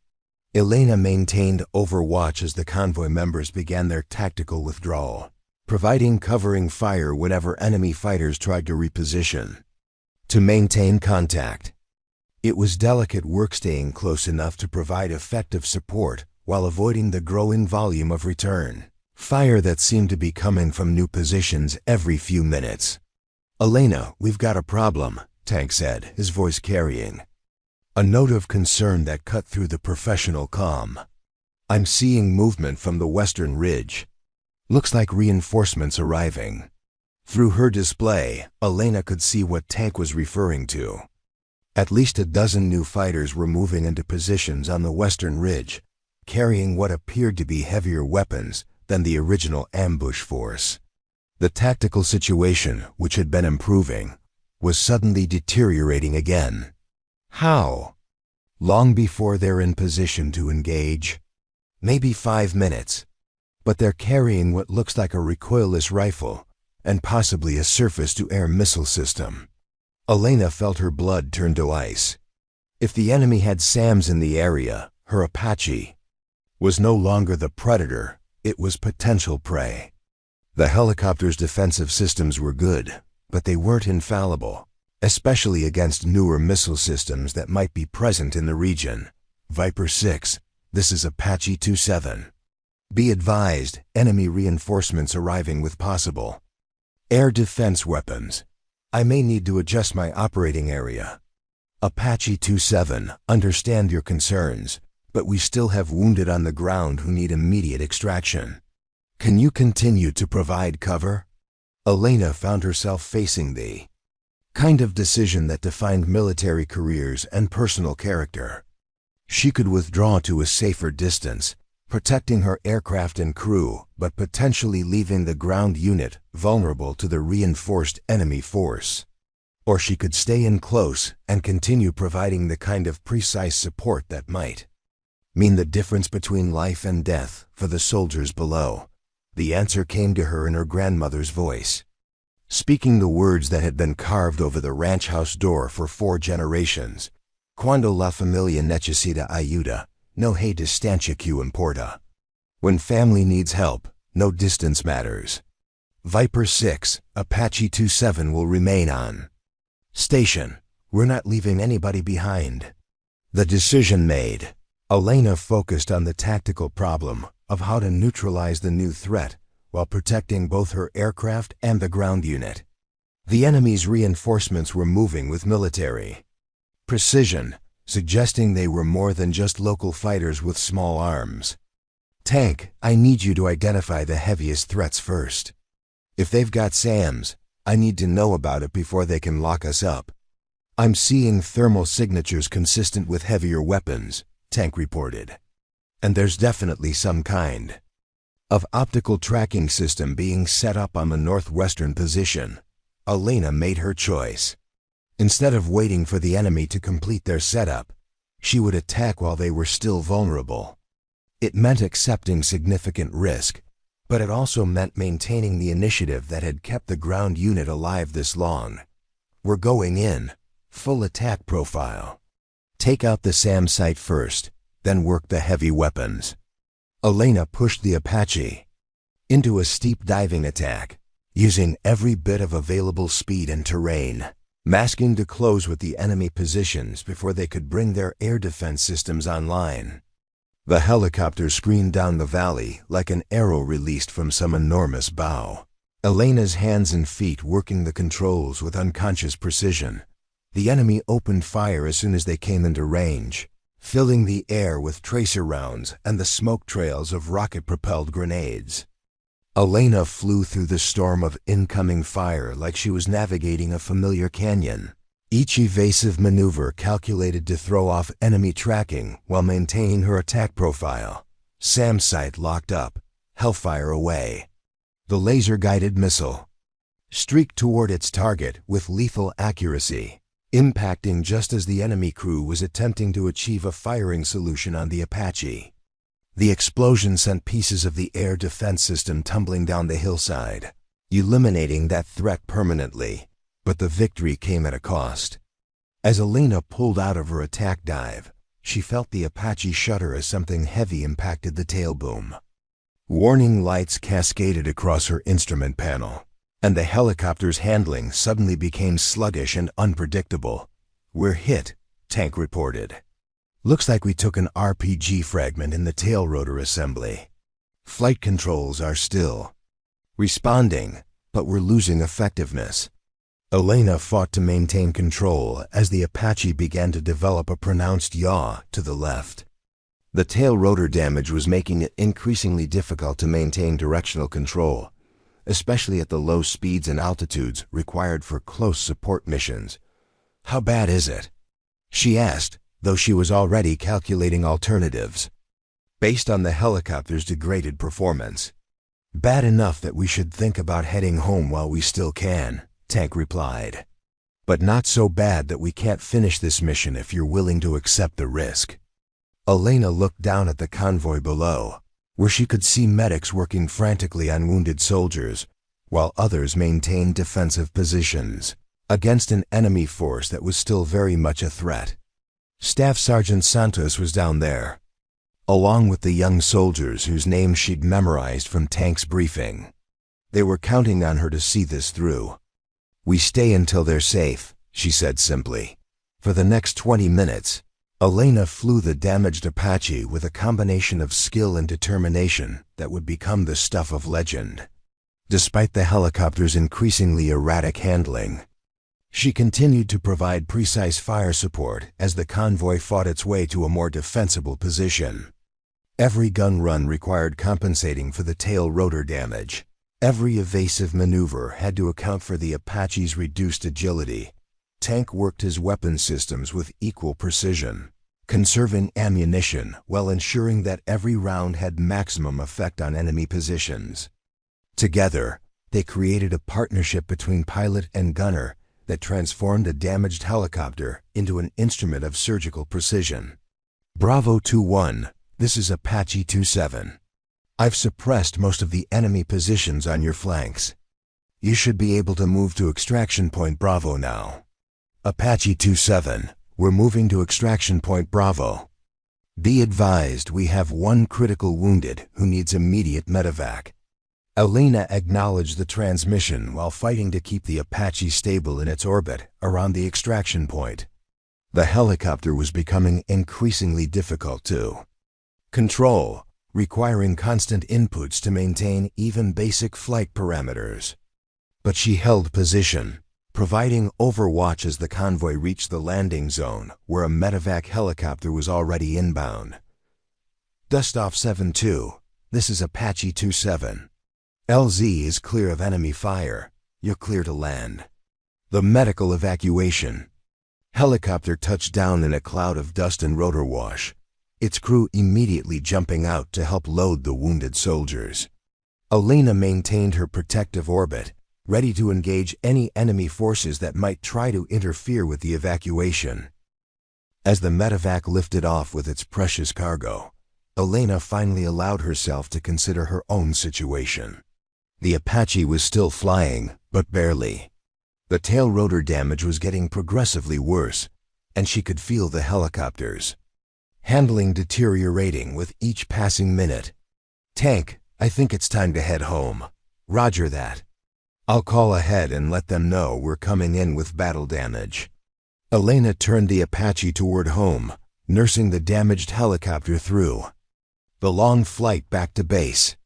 Elena maintained overwatch as the convoy members began their tactical withdrawal, providing covering fire whenever enemy fighters tried to reposition. To maintain contact. It was delicate work staying close enough to provide effective support while avoiding the growing volume of return fire that seemed to be coming from new positions every few minutes. Elena, we've got a problem, Tank said, his voice carrying a note of concern that cut through the professional calm. I'm seeing movement from the western ridge. Looks like reinforcements arriving. Through her display, Elena could see what Tank was referring to. At least a dozen new fighters were moving into positions on the western ridge, carrying what appeared to be heavier weapons than the original ambush force. The tactical situation, which had been improving, was suddenly deteriorating again. How? Long before they're in position to engage? Maybe 5 minutes. But they're carrying what looks like a recoilless rifle and possibly a surface-to-air missile system. Elena felt her blood turn to ice. If the enemy had SAMs in the area, her Apache was no longer the predator, it was potential prey. The helicopter's defensive systems were good, but they weren't infallible, especially against newer missile systems that might be present in the region. Viper 6, this is Apache 2-7. Be advised, enemy reinforcements arriving with possible air defense weapons. I may need to adjust my operating area. Apache 2-7, understand your concerns, but we still have wounded on the ground who need immediate extraction. Can you continue to provide cover? Elena found herself facing the kind of decision that defined military careers and personal character. She could withdraw to a safer distance, protecting her aircraft and crew, but potentially leaving the ground unit vulnerable to the reinforced enemy force. Or she could stay in close and continue providing the kind of precise support that might mean the difference between life and death for the soldiers below. The answer came to her in her grandmother's voice, speaking the words that had been carved over the ranch house door for 4 generations. Cuando la familia necesita ayuda, no hay distancia que importa. When family needs help, no distance matters. Viper 6, Apache 2-7 will remain on station. We're not leaving anybody behind. The decision made, Elena focused on the tactical problem of how to neutralize the new threat while protecting both her aircraft and the ground unit. The enemy's reinforcements were moving with military precision, suggesting they were more than just local fighters with small arms. Tank, I need you to identify the heaviest threats first. If they've got SAMs, I need to know about it before they can lock us up. I'm seeing thermal signatures consistent with heavier weapons, Tank reported. And there's definitely some kind of optical tracking system being set up on the northwestern position. Elena made her choice. Instead of waiting for the enemy to complete their setup, she would attack while they were still vulnerable. It meant accepting significant risk, but it also meant maintaining the initiative that had kept the ground unit alive this long. We're going in. Full attack profile. Take out the SAM site first, then work the heavy weapons. Elena pushed the Apache into a steep diving attack, using every bit of available speed and terrain, masking to close with the enemy positions before they could bring their air defense systems online. The helicopter screamed down the valley like an arrow released from some enormous bow. Elena's hands and feet working the controls with unconscious precision. The enemy opened fire as soon as they came into range, filling the air with tracer rounds and the smoke trails of rocket-propelled grenades. Elena flew through the storm of incoming fire like she was navigating a familiar canyon, each evasive maneuver calculated to throw off enemy tracking while maintaining her attack profile. SAM site locked up, hellfire away. The laser-guided missile streaked toward its target with lethal accuracy, impacting just as the enemy crew was attempting to achieve a firing solution on the Apache. The explosion sent pieces of the air defense system tumbling down the hillside, eliminating that threat permanently, but the victory came at a cost. As Elena pulled out of her attack dive, she felt the Apache shudder as something heavy impacted the tail boom. Warning lights cascaded across her instrument panel, and the helicopter's handling suddenly became sluggish and unpredictable. "We're hit," Tank reported. "Looks like we took an RPG fragment in the tail rotor assembly. Flight controls are still responding, but we're losing effectiveness." Elena fought to maintain control as the Apache began to develop a pronounced yaw to the left. The tail rotor damage was making it increasingly difficult to maintain directional control, especially at the low speeds and altitudes required for close support missions. "How bad is it?" she asked, though she was already calculating alternatives based on the helicopter's degraded performance. "Bad enough that we should think about heading home while we still can," Tank replied. "But not so bad that we can't finish this mission if you're willing to accept the risk." Elena looked down at the convoy below, where she could see medics working frantically on wounded soldiers, while others maintained defensive positions against an enemy force that was still very much a threat. Staff Sergeant Santos was down there, along with the young soldiers whose names she'd memorized from Tank's briefing. They were counting on her to see this through. "We stay until they're safe," she said simply. For the next 20 minutes, Elena flew the damaged Apache with a combination of skill and determination that would become the stuff of legend. Despite the helicopter's increasingly erratic handling, she continued to provide precise fire support as the convoy fought its way to a more defensible position. Every gun run required compensating for the tail rotor damage. Every evasive maneuver had to account for the Apache's reduced agility. Tank worked his weapon systems with equal precision, conserving ammunition while ensuring that every round had maximum effect on enemy positions. Together, they created a partnership between pilot and gunner that transformed a damaged helicopter into an instrument of surgical precision. "Bravo 2-1, this is Apache 2-7. I've suppressed most of the enemy positions on your flanks. You should be able to move to extraction point Bravo now." "Apache 2-7, we're moving to extraction point Bravo. Be advised we have one critical wounded who needs immediate medevac." Elena acknowledged the transmission while fighting to keep the Apache stable in its orbit around the extraction point. The helicopter was becoming increasingly difficult to control, requiring constant inputs to maintain even basic flight parameters. But she held position, providing overwatch as the convoy reached the landing zone where a medevac helicopter was already inbound. "Dustoff 7-2, this is Apache 2-7. LZ is clear of enemy fire. You're clear to land." The medical evacuation helicopter touched down in a cloud of dust and rotor wash, its crew immediately jumping out to help load the wounded soldiers. Elena maintained her protective orbit, ready to engage any enemy forces that might try to interfere with the evacuation. As the medevac lifted off with its precious cargo, Elena finally allowed herself to consider her own situation. The Apache was still flying, but barely. The tail rotor damage was getting progressively worse, and she could feel the helicopter's handling deteriorating with each passing minute. "Tank, I think it's time to head home." "Roger that. I'll call ahead and let them know we're coming in with battle damage." Elena turned the Apache toward home, nursing the damaged helicopter through the long flight back to base.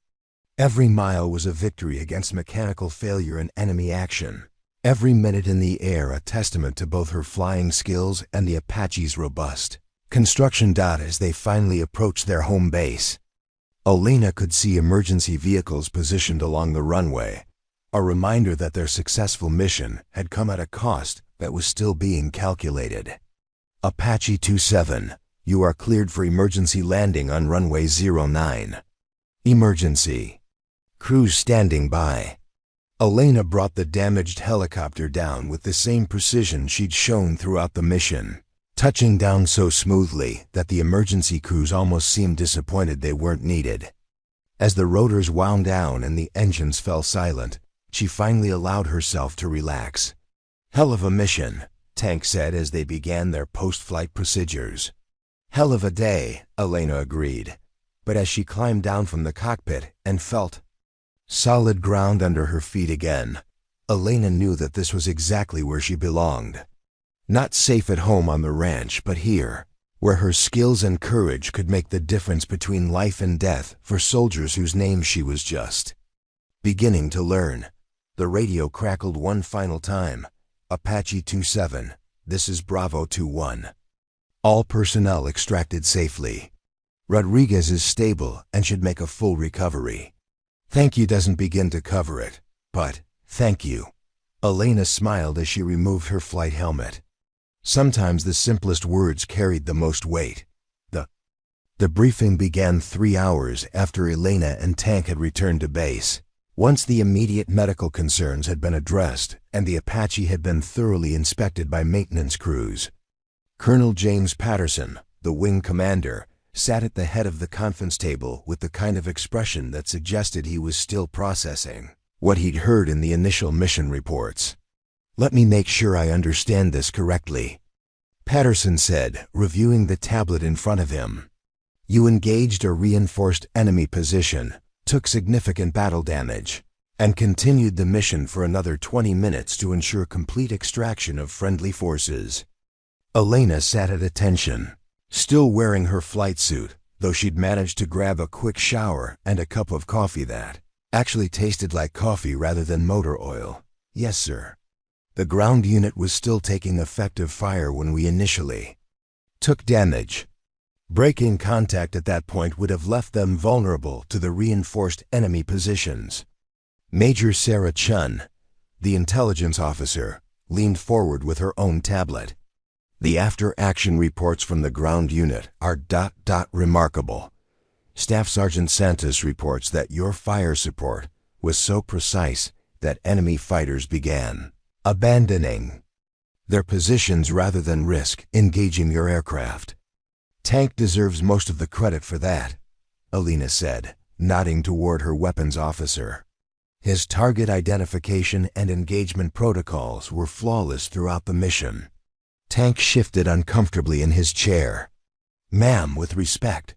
Every mile was a victory against mechanical failure and enemy action. Every minute in the air a testament to both her flying skills and the Apache's robust construction. As they finally approached their home base, Elena could see emergency vehicles positioned along the runway, a reminder that their successful mission had come at a cost that was still being calculated. "Apache 27, you are cleared for emergency landing on runway 09. Emergency. Crews standing by." Elena brought the damaged helicopter down with the same precision she'd shown throughout the mission, touching down so smoothly that the emergency crews almost seemed disappointed they weren't needed. As the rotors wound down and the engines fell silent, she finally allowed herself to relax. "Hell of a mission," Tank said as they began their post-flight procedures. "Hell of a day," Elena agreed. But as she climbed down from the cockpit and felt solid ground under her feet again, Elena knew that this was exactly where she belonged. Not safe at home on the ranch, but here, where her skills and courage could make the difference between life and death for soldiers whose names she was just beginning to learn. The radio crackled one final time. "Apache 27, this is Bravo 21. All personnel extracted safely. Rodriguez is stable and should make a full recovery." "Thank you" doesn't begin to cover it, but thank you. Elena smiled as she removed her flight helmet. Sometimes the simplest words carried the most weight. The briefing began 3 hours after Elena and Tank had returned to base. Once the immediate medical concerns had been addressed and the Apache had been thoroughly inspected by maintenance crews, Colonel James Patterson, the wing commander, sat at the head of the conference table with the kind of expression that suggested he was still processing what he'd heard in the initial mission reports. "Let me make sure I understand this correctly," Patterson said, reviewing the tablet in front of him. "You engaged a reinforced enemy position, took significant battle damage, and continued the mission for another 20 minutes to ensure complete extraction of friendly forces." Elena sat at attention, still wearing her flight suit, though she'd managed to grab a quick shower and a cup of coffee that actually tasted like coffee rather than motor oil. "Yes, sir. The ground unit was still taking effective fire when we initially took damage. Breaking contact at that point would have left them vulnerable to the reinforced enemy positions." Major Sarah Chen, the intelligence officer, leaned forward with her own tablet. "The after-action reports from the ground unit are remarkable. Staff Sergeant Santos reports that your fire support was so precise that enemy fighters began abandoning their positions rather than risk engaging your aircraft." "Tank deserves most of the credit for that," Elena said, nodding toward her weapons officer. "His target identification and engagement protocols were flawless throughout the mission." Tank shifted uncomfortably in his chair. "Ma'am, with respect,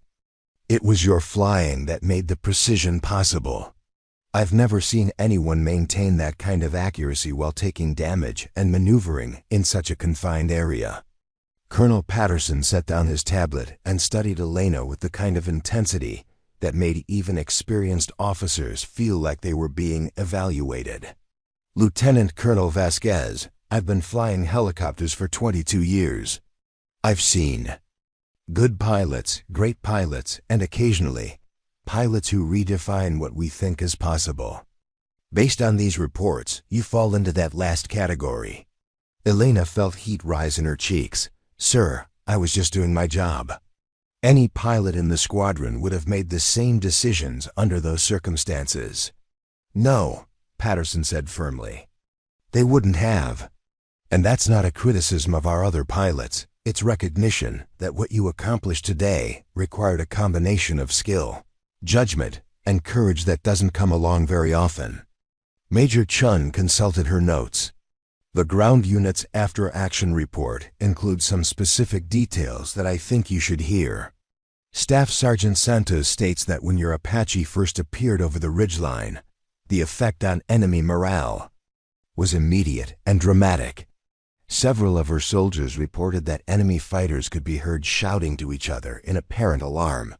it was your flying that made the precision possible. I've never seen anyone maintain that kind of accuracy while taking damage and maneuvering in such a confined area." Colonel Patterson set down his tablet and studied Elena with the kind of intensity that made even experienced officers feel like they were being evaluated. "Lieutenant Colonel Vasquez, I've been flying helicopters for 22 years. I've seen good pilots, great pilots, and occasionally pilots who redefine what we think is possible. Based on these reports, you fall into that last category." Elena felt heat rise in her cheeks. "Sir, I was just doing my job. Any pilot in the squadron would have made the same decisions under those circumstances." "No," Patterson said firmly. "They wouldn't have. And that's not a criticism of our other pilots. It's recognition that what you accomplished today required a combination of skill, judgment, and courage that doesn't come along very often. Major Chen consulted her notes. The ground unit's after-action report includes some specific details that I think you should hear. Staff Sergeant Santos states that when your Apache first appeared over the ridgeline, the effect on enemy morale was immediate and dramatic. Several of her soldiers reported that enemy fighters could be heard shouting to each other in apparent alarm.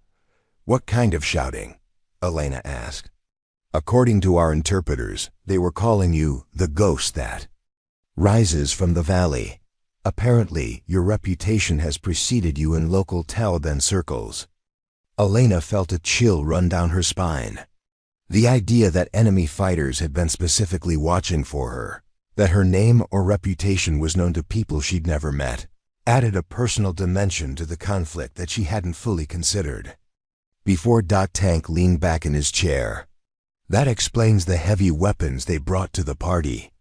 What kind of shouting? Elena asked. According to our interpreters, they were calling you the ghost that rises from the valley. Apparently, your reputation has preceded you in local Taliban circles. Elena felt a chill run down her spine. The idea that enemy fighters had been specifically watching for her, that her name or reputation was known to people she'd never met, added a personal dimension to the conflict that she hadn't fully considered. Before Tank leaned back in his chair. That explains the heavy weapons they brought to the party.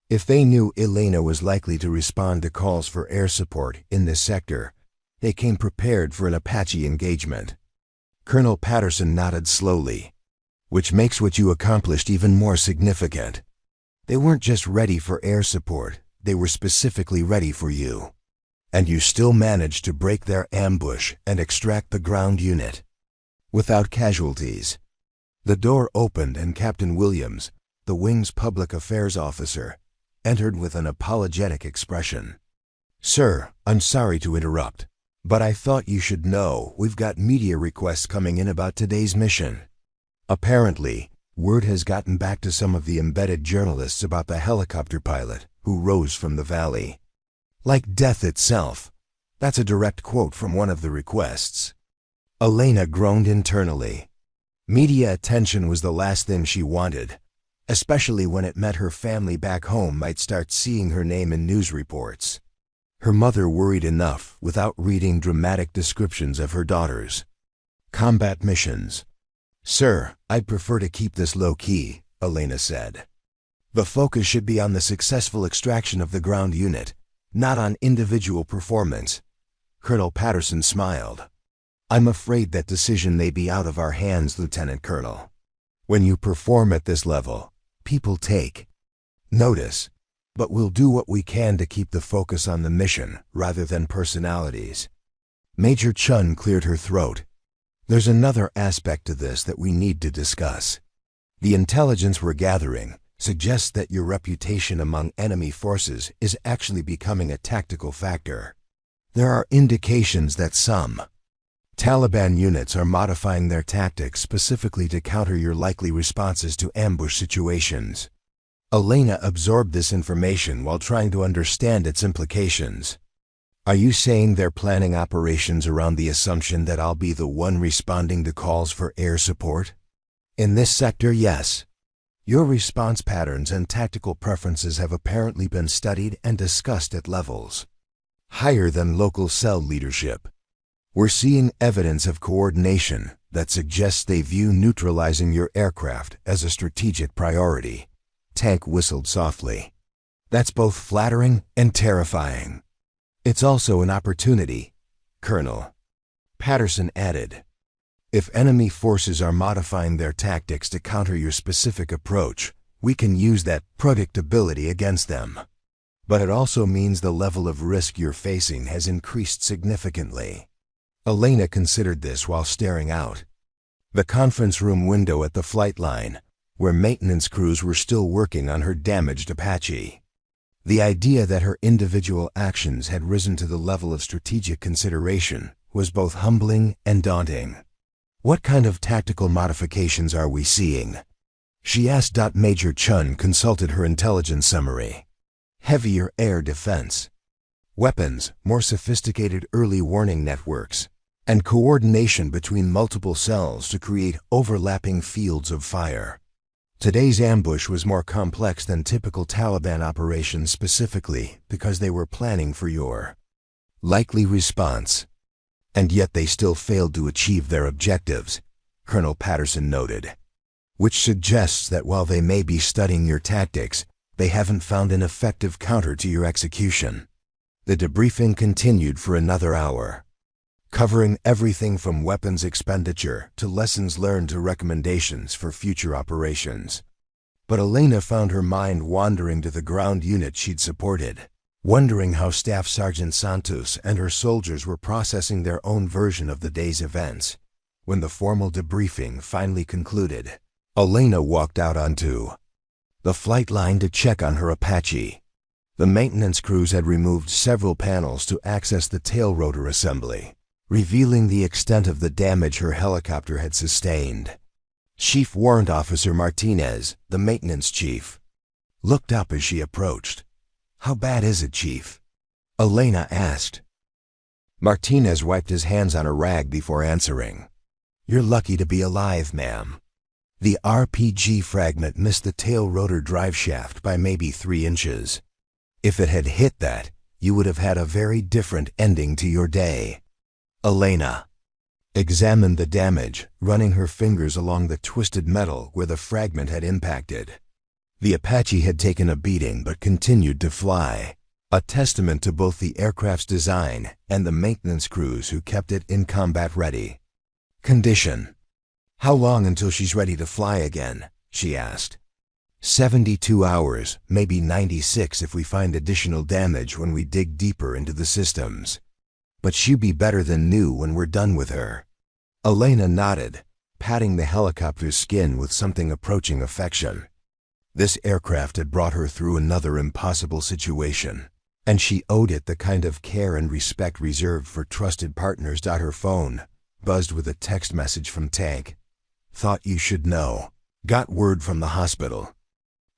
If they knew Elena was likely to respond to calls for air support in this sector, they came prepared for an Apache engagement. Colonel Patterson nodded slowly, which makes what you accomplished even more significant. They weren't just ready for air support, they were specifically ready for you. And you still managed to break their ambush and extract the ground unit without casualties. The door opened and Captain Williams, the wing's public affairs officer, entered with an apologetic expression. Sir, I'm sorry to interrupt, but I thought you should know we've got media requests coming in about today's mission. Apparently, word has gotten back to some of the embedded journalists about the helicopter pilot who rose from the valley. Like death itself. That's a direct quote from one of the requests. Elena groaned internally. Media attention was the last thing she wanted, especially when it meant her family back home might start seeing her name in news reports. Her mother worried enough without reading dramatic descriptions of her daughters' combat missions. Sir, I'd prefer to keep this low-key, Elena said. The focus should be on the successful extraction of the ground unit, not on individual performance. Colonel Patterson smiled. I'm afraid that decision may be out of our hands, Lieutenant Colonel. When you perform at this level, people take notice, but we'll do what we can to keep the focus on the mission rather than personalities. Major Chen cleared her throat. There's another aspect to this that we need to discuss. The intelligence we're gathering suggests that your reputation among enemy forces is actually becoming a tactical factor. There are indications that some Taliban units are modifying their tactics specifically to counter your likely responses to ambush situations. Elena absorbed this information while trying to understand its implications. Are you saying they're planning operations around the assumption that I'll be the one responding to calls for air support? In this sector, yes. Your response patterns and tactical preferences have apparently been studied and discussed at levels higher than local cell leadership. We're seeing evidence of coordination that suggests they view neutralizing your aircraft as a strategic priority. Tank whistled softly. That's both flattering and terrifying. It's also an opportunity, Colonel Patterson added. If enemy forces are modifying their tactics to counter your specific approach, we can use that predictability against them. But it also means the level of risk you're facing has increased significantly. Elena considered this while staring out the conference room window at the flight line, where maintenance crews were still working on her damaged Apache. The idea that her individual actions had risen to the level of strategic consideration was both humbling and daunting. What kind of tactical modifications are we seeing? She asked. Major Chen consulted her intelligence summary. Heavier air defense, weapons, more sophisticated early warning networks, and coordination between multiple cells to create overlapping fields of fire. Today's ambush was more complex than typical Taliban operations specifically because they were planning for your likely response. And yet they still failed to achieve their objectives, Colonel Patterson noted. Which suggests that while they may be studying your tactics, they haven't found an effective counter to your execution. The debriefing continued for another hour, covering everything from weapons expenditure to lessons learned to recommendations for future operations. But Elena found her mind wandering to the ground unit she'd supported, wondering how Staff Sergeant Santos and her soldiers were processing their own version of the day's events. When the formal debriefing finally concluded, Elena walked out onto the flight line to check on her Apache. The maintenance crews had removed several panels to access the tail rotor assembly, revealing the extent of the damage her helicopter had sustained. Chief Warrant Officer Martinez, the maintenance chief, looked up as she approached. "How bad is it, Chief?" Elena asked. Martinez wiped his hands on a rag before answering. "You're lucky to be alive, ma'am. The RPG fragment missed the tail rotor drive shaft by maybe 3 inches. If it had hit that, you would have had a very different ending to your day." Elena examined the damage, running her fingers along the twisted metal where the fragment had impacted. The Apache had taken a beating but continued to fly, a testament to both the aircraft's design and the maintenance crews who kept it in combat ready. "Condition. How long until she's ready to fly again?" she asked. 72 hours, maybe 96 if we find additional damage when we dig deeper into the systems. But she'd be better than new when we're done with her." Elena nodded, patting the helicopter's skin with something approaching affection. This aircraft had brought her through another impossible situation, and she owed it the kind of care and respect reserved for trusted partners. Her phone buzzed with a text message from Tank. "Thought you should know. Got word from the hospital.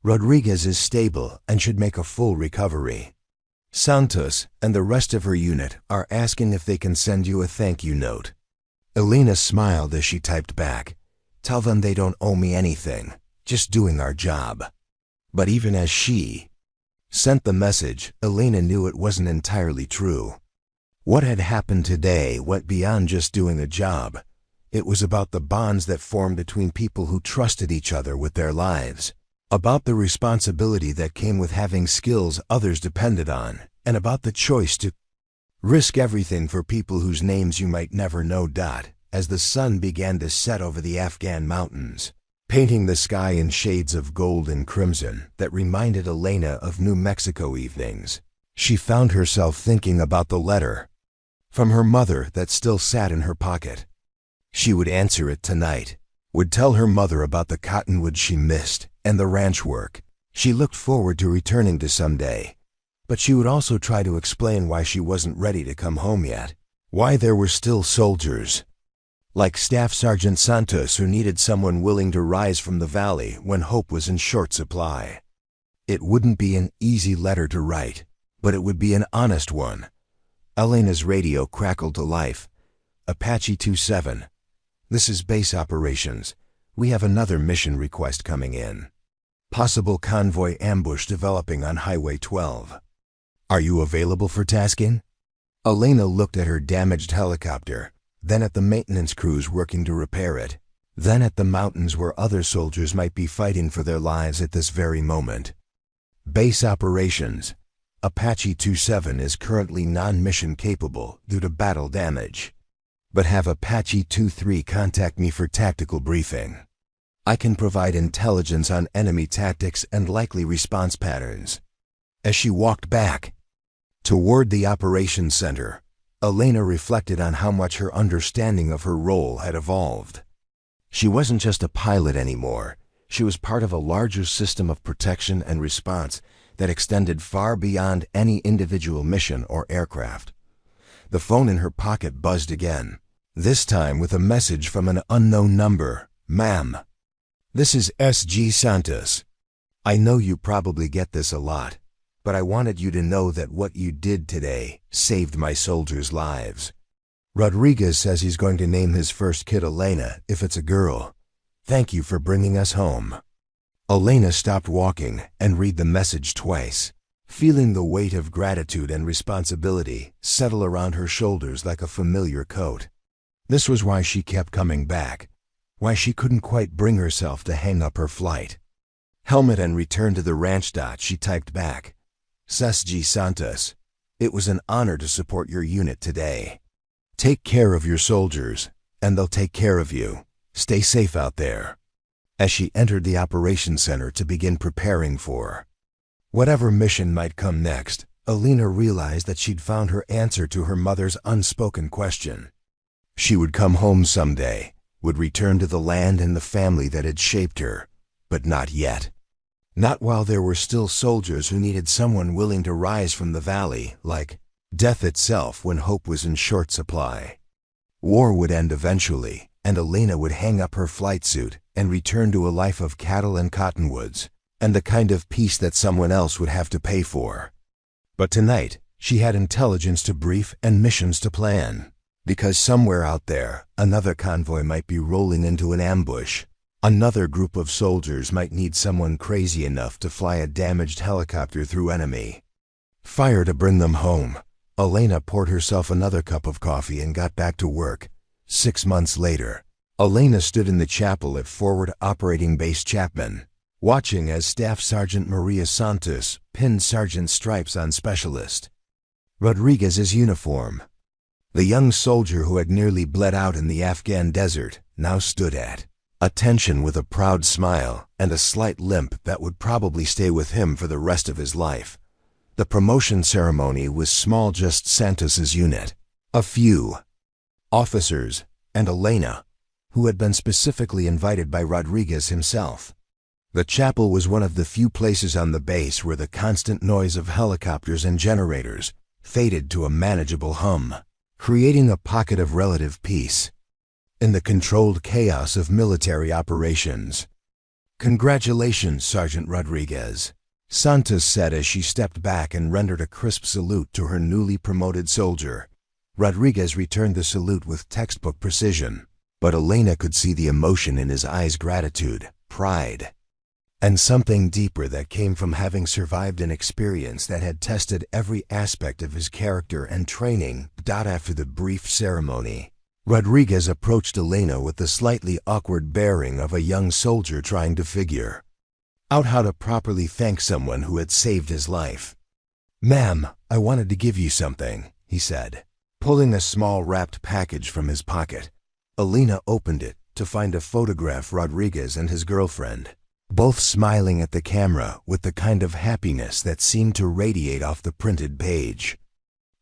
Rodriguez is stable and should make a full recovery. Santos and the rest of her unit are asking if they can send you a thank you note." Elena smiled as she typed back, "Tell them they don't owe me anything, just doing our job." But even as she sent the message, Elena knew it wasn't entirely true. What had happened today went beyond just doing a job. It was about the bonds that formed between people who trusted each other with their lives, about the responsibility that came with having skills others depended on, and about the choice to risk everything for people whose names you might never know. As the sun began to set over the Afghan mountains, painting the sky in shades of gold and crimson that reminded Elena of New Mexico evenings, she found herself thinking about the letter from her mother that still sat in her pocket. She would answer it tonight, would tell her mother about the cottonwoods she missed and the ranch work she looked forward to returning to someday. But she would also try to explain why she wasn't ready to come home yet, why there were still soldiers like Staff Sergeant Santos who needed someone willing to rise from the valley when hope was in short supply. It wouldn't be an easy letter to write, but it would be an honest one. Elena's radio crackled to life. "Apache 27. This is base operations. We have another mission request coming in. Possible convoy ambush developing on Highway 12. Are you available for tasking?" Elena looked at her damaged helicopter, then at the maintenance crews working to repair it, then at the mountains where other soldiers might be fighting for their lives at this very moment. "Base operations. Apache 27 is currently non-mission capable due to battle damage. But have Apache 23 contact me for tactical briefing. I can provide intelligence on enemy tactics and likely response patterns." As she walked back toward the operations center, Elena reflected on how much her understanding of her role had evolved. She wasn't just a pilot anymore. She was part of a larger system of protection and response that extended far beyond any individual mission or aircraft. The phone in her pocket buzzed again, this time with a message from an unknown number. "Ma'am, this is S.G. Santos. I know you probably get this a lot, but I wanted you to know that what you did today saved my soldiers' lives. Rodriguez says he's going to name his first kid Elena if it's a girl. Thank you for bringing us home." Elena stopped walking and read the message twice, feeling the weight of gratitude and responsibility settle around her shoulders like a familiar coat. This was why she kept coming back, why she couldn't quite bring herself to hang up her flight. "Helmet and return to the ranch." She typed back, "S.G. Santos. It was an honor to support your unit today. Take care of your soldiers, and they'll take care of you. Stay safe out there." As she entered the operations center to begin preparing for whatever mission might come next, Elena realized that she'd found her answer to her mother's unspoken question. She would come home someday, would return to the land and the family that had shaped her, but not yet. Not while there were still soldiers who needed someone willing to rise from the valley, like death itself when hope was in short supply. War would end eventually, and Elena would hang up her flight suit and return to a life of cattle and cottonwoods, and the kind of peace that someone else would have to pay for. But tonight, she had intelligence to brief and missions to plan, because somewhere out there, another convoy might be rolling into an ambush. Another group of soldiers might need someone crazy enough to fly a damaged helicopter through enemy fire to bring them home. Elena poured herself another cup of coffee and got back to work. 6 months later, Elena stood in the chapel at Forward Operating Base Chapman, watching as Staff Sergeant Maria Santos pinned sergeant stripes on Specialist Rodriguez's uniform. The young soldier who had nearly bled out in the Afghan desert now stood at attention with a proud smile and a slight limp that would probably stay with him for the rest of his life. The promotion ceremony was small, just Santos's unit, a few officers, and Elena, who had been specifically invited by Rodriguez himself. The chapel was one of the few places on the base where the constant noise of helicopters and generators faded to a manageable hum, creating a pocket of relative peace in the controlled chaos of military operations. "Congratulations, Sergeant Rodriguez," Santos said as she stepped back and rendered a crisp salute to her newly promoted soldier. Rodriguez returned the salute with textbook precision, but Elena could see the emotion in his eyes: gratitude, pride, and something deeper that came from having survived an experience that had tested every aspect of his character and training. After the brief ceremony, Rodriguez approached Elena with the slightly awkward bearing of a young soldier trying to figure out how to properly thank someone who had saved his life. "Ma'am, I wanted to give you something," he said, pulling a small wrapped package from his pocket. Elena opened it to find a photograph Rodriguez and his girlfriend, both smiling at the camera with the kind of happiness that seemed to radiate off the printed page.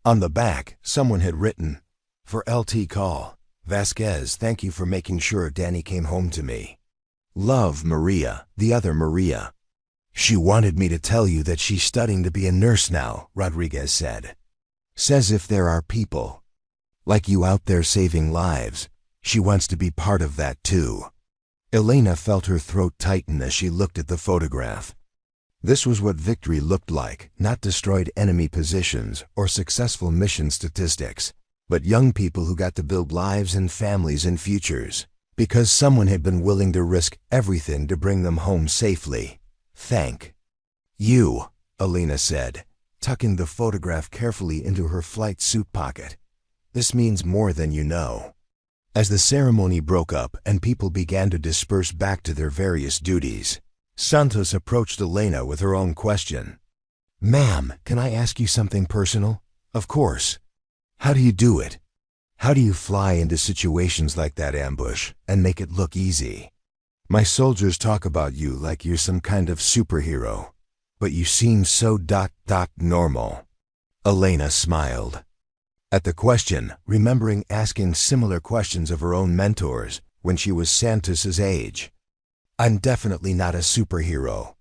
On the back, someone had written, "For LT call, Vasquez, thank you for making sure Danny came home to me. Love, Maria," the other Maria. "She wanted me to tell you that she's studying to be a nurse now," Rodriguez said. "Says if there are people like you out there saving lives, she wants to be part of that too." Elena felt her throat tighten as she looked at the photograph. This was what victory looked like, not destroyed enemy positions or successful mission statistics, but young people who got to build lives and families and futures, because someone had been willing to risk everything to bring them home safely. "Thank you," Elena said, tucking the photograph carefully into her flight suit pocket. "This means more than you know." As the ceremony broke up and people began to disperse back to their various duties, Santos approached Elena with her own question. "Ma'am, can I ask you something personal?" "Of course. How do you do it? How do you fly into situations like that ambush and make it look easy? My soldiers talk about you like you're some kind of superhero, but you seem so normal." Elena smiled at the question, remembering asking similar questions of her own mentors when she was Santos's age. "I'm definitely not a superhero.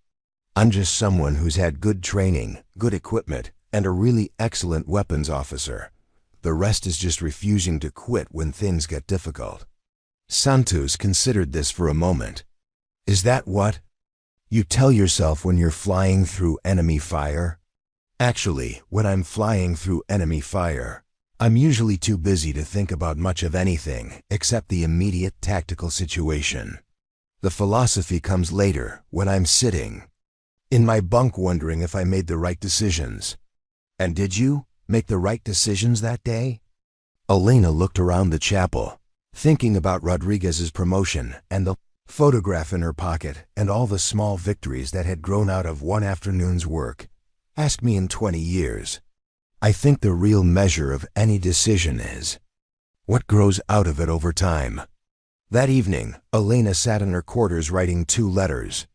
I'm just someone who's had good training, good equipment, and a really excellent weapons officer. The rest is just refusing to quit when things get difficult." Santos considered this for a moment. "Is that what you tell yourself when you're flying through enemy fire?" "Actually, when I'm flying through enemy fire, I'm usually too busy to think about much of anything except the immediate tactical situation. The philosophy comes later, when I'm sitting in my bunk wondering if I made the right decisions." "And did you make the right decisions that day?" Elena looked around the chapel, thinking about Rodriguez's promotion and the photograph in her pocket and all the small victories that had grown out of one afternoon's work. "Ask me in 20 years. I think the real measure of any decision is what grows out of it over time. That evening, Elena sat in her quarters writing 2 letters.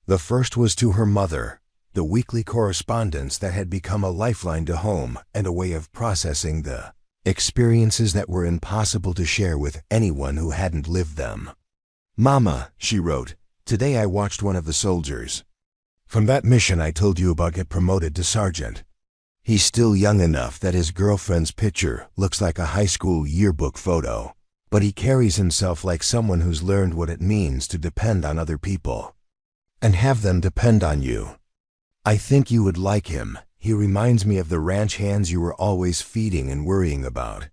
The first was to her mother, the weekly correspondence that had become a lifeline to home and a way of processing the experiences that were impossible to share with anyone who hadn't lived them. "Mama," she wrote, "today I watched one of the soldiers from that mission I told you about get promoted to sergeant. He's still young enough that his girlfriend's picture looks like a high school yearbook photo, but he carries himself like someone who's learned what it means to depend on other people and have them depend on you. I think you would like him. He reminds me of the ranch hands you were always feeding and worrying about."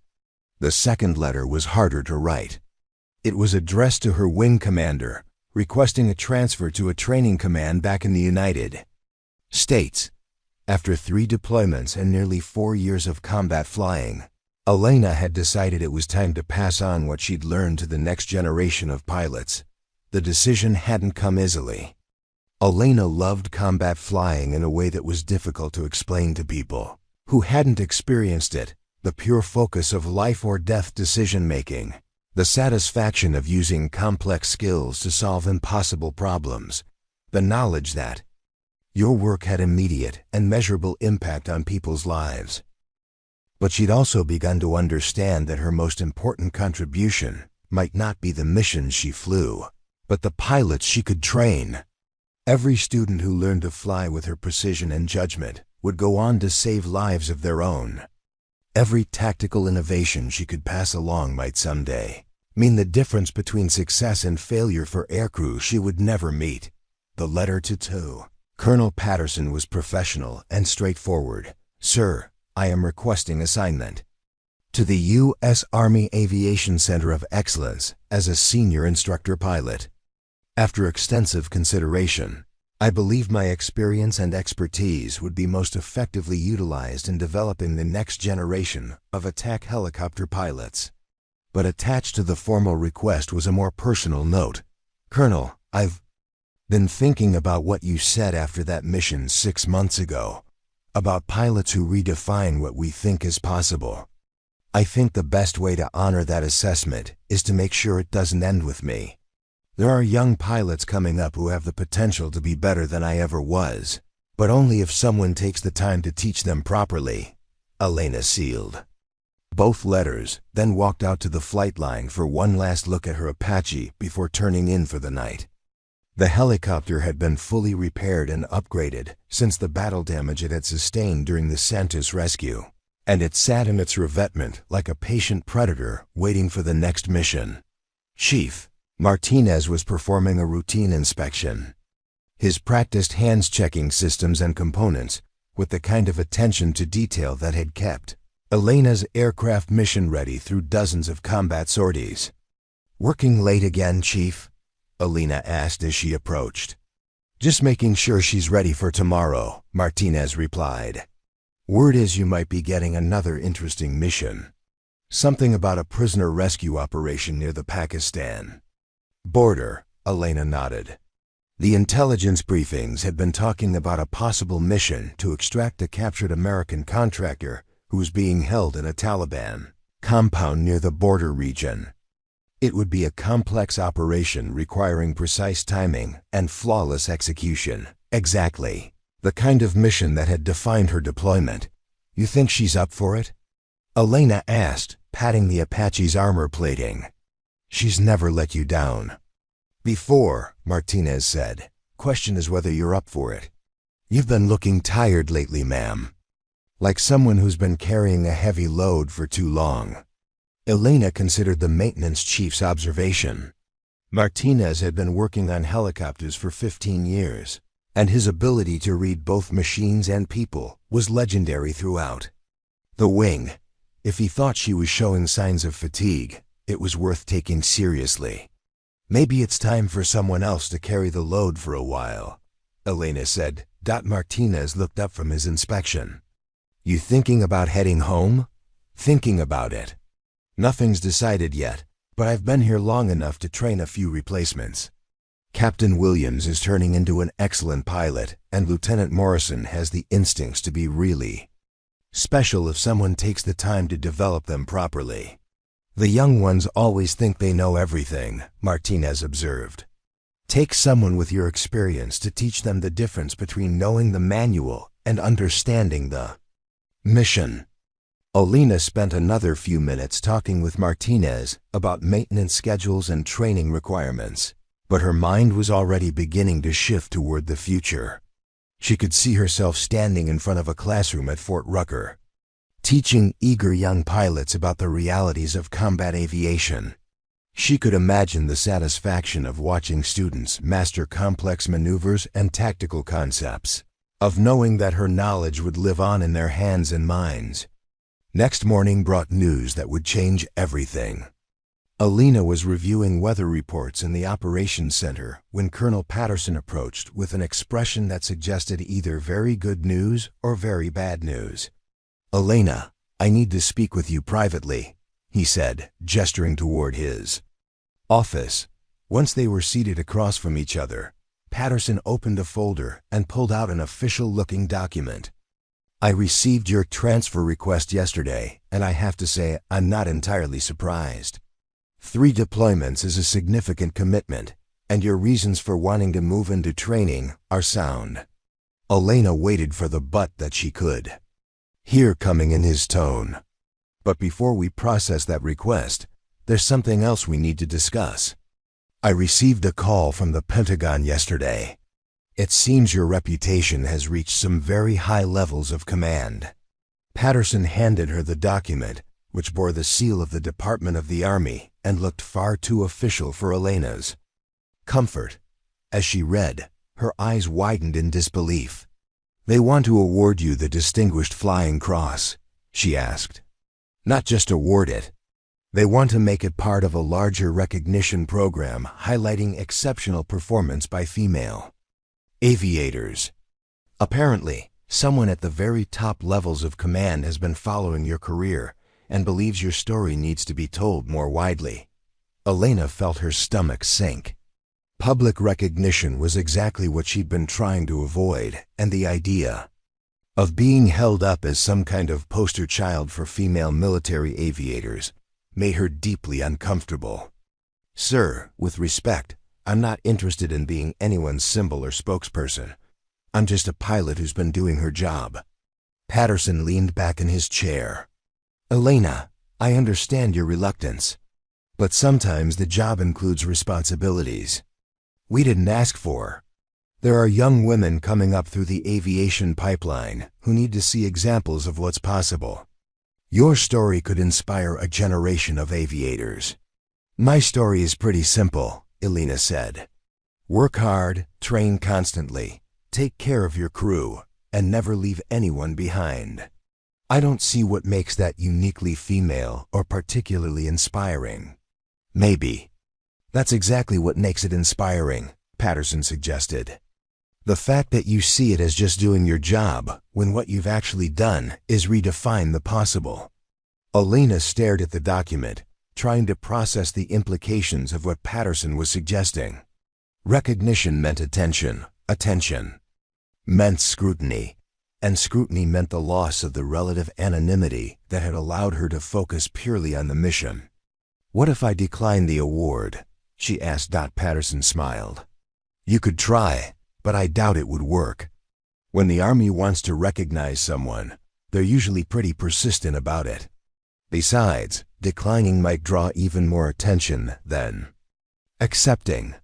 The second letter was harder to write. It was addressed to her wing commander, requesting a transfer to a training command back in the United States. After 3 deployments and nearly 4 years of combat flying, Elena had decided it was time to pass on what she'd learned to the next generation of pilots. The decision hadn't come easily. Elena loved combat flying in a way that was difficult to explain to people who hadn't experienced it, the pure focus of life or death decision-making, the satisfaction of using complex skills to solve impossible problems, the knowledge that your work had immediate and measurable impact on people's lives. But she'd also begun to understand that her most important contribution might not be the missions she flew, but the pilots she could train. Every student who learned to fly with her precision and judgment would go on to save lives of their own. Every tactical innovation she could pass along might someday mean the difference between success and failure for aircrew she would never meet. The letter to Colonel Patterson was professional and straightforward. "Sir, I am requesting assignment to the U.S. Army Aviation Center of Excellence as a senior instructor pilot. After extensive consideration, I believe my experience and expertise would be most effectively utilized in developing the next generation of attack helicopter pilots." But attached to the formal request was a more personal note. "Colonel, I've been thinking about what you said after that mission 6 months ago, about pilots who redefine what we think is possible. I think the best way to honor that assessment is to make sure it doesn't end with me. There are young pilots coming up who have the potential to be better than I ever was, but only if someone takes the time to teach them properly." Elena sealed both letters, then walked out to the flight line for one last look at her Apache before turning in for the night. The helicopter had been fully repaired and upgraded since the battle damage it had sustained during the Santos rescue, and it sat in its revetment like a patient predator waiting for the next mission. Chief Martinez was performing a routine inspection, his practiced hands checking systems and components with the kind of attention to detail that had kept Elena's aircraft mission ready through dozens of combat sorties. "Working late again, Chief?" Elena asked as she approached. "Just making sure she's ready for tomorrow," Martinez replied. "Word is you might be getting another interesting mission. Something about a prisoner rescue operation near the Pakistan border." Elena nodded. The intelligence briefings had been talking about a possible mission to extract a captured American contractor who was being held in a Taliban compound near the border region. It would be a complex operation requiring precise timing and flawless execution. Exactly the kind of mission that had defined her deployment. "You think she's up for it?" Elena asked, patting the Apache's armor plating. "She's never let you down before," Martinez said. "Question is whether you're up for it. You've been looking tired lately, ma'am. Like someone who's been carrying a heavy load for too long." Elena considered the maintenance chief's observation. Martinez had been working on helicopters for 15 years, and his ability to read both machines and people was legendary throughout the wing. If he thought she was showing signs of fatigue, it was worth taking seriously. "Maybe it's time for someone else to carry the load for a while," Elena said. Martinez looked up from his inspection. "You thinking about heading home?" "Thinking about it. Nothing's decided yet, but I've been here long enough to train a few replacements. Captain Williams is turning into an excellent pilot, and Lieutenant Morrison has the instincts to be really Special if someone takes the time to develop them properly. The young ones always think they know everything, Martinez observed. Take someone with your experience to teach them the difference between knowing the manual and understanding the mission. Elena spent another few minutes talking with Martinez about maintenance schedules and training requirements, but her mind was already beginning to shift toward the future. She could see herself standing in front of a classroom at Fort Rucker, teaching eager young pilots about the realities of combat aviation. She could imagine the satisfaction of watching students master complex maneuvers and tactical concepts, of knowing that her knowledge would live on in their hands and minds. Next morning brought news that would change everything. Elena was reviewing weather reports in the operations center when Colonel Patterson approached with an expression that suggested either very good news or very bad news. "Elena, I need to speak with you privately," he said, gesturing toward his office. Once they were seated across from each other, Patterson opened a folder and pulled out an official-looking document. "I received your transfer request yesterday, and I have to say I'm not entirely surprised. 3 deployments is a significant commitment, and your reasons for wanting to move into training are sound." Elena waited for the "but" that she could hear coming in his tone. "But before we process that request, there's something else we need to discuss. I received a call from the Pentagon yesterday. It seems your reputation has reached some very high levels of command." Patterson handed her the document, which bore the seal of the Department of the Army and looked far too official for Elena's comfort. As she read, her eyes widened in disbelief. "They want to award you the Distinguished Flying Cross," she asked. "Not just award it. They want to make it part of a larger recognition program highlighting exceptional performance by female aviators. Apparently, someone at the very top levels of command has been following your career and believes your story needs to be told more widely." Elena felt her stomach sink. Public recognition was exactly what she'd been trying to avoid, and the idea of being held up as some kind of poster child for female military aviators made her deeply uncomfortable. "Sir, with respect, I'm not interested in being anyone's symbol or spokesperson. I'm just a pilot who's been doing her job." Patterson leaned back in his chair. "Elena, I understand your reluctance, but sometimes the job includes responsibilities we didn't ask for. There are young women coming up through the aviation pipeline who need to see examples of what's possible. Your story could inspire a generation of aviators." "My story is pretty simple," Elena said. "Work hard, train constantly, take care of your crew, and never leave anyone behind." I don't see what makes that uniquely female or particularly inspiring. "Maybe that's exactly what makes it inspiring," Patterson suggested. "The fact that you see it as just doing your job when what you've actually done is redefine the possible." Elena stared at the document, trying to process the implications of what Patterson was suggesting. Recognition meant attention, attention meant scrutiny, and scrutiny meant the loss of the relative anonymity that had allowed her to focus purely on the mission. "What if I decline the award?" she asked. Patterson smiled. "You could try, but I doubt it would work. When the Army wants to recognize someone, they're usually pretty persistent about it. Besides, declining might draw even more attention than accepting."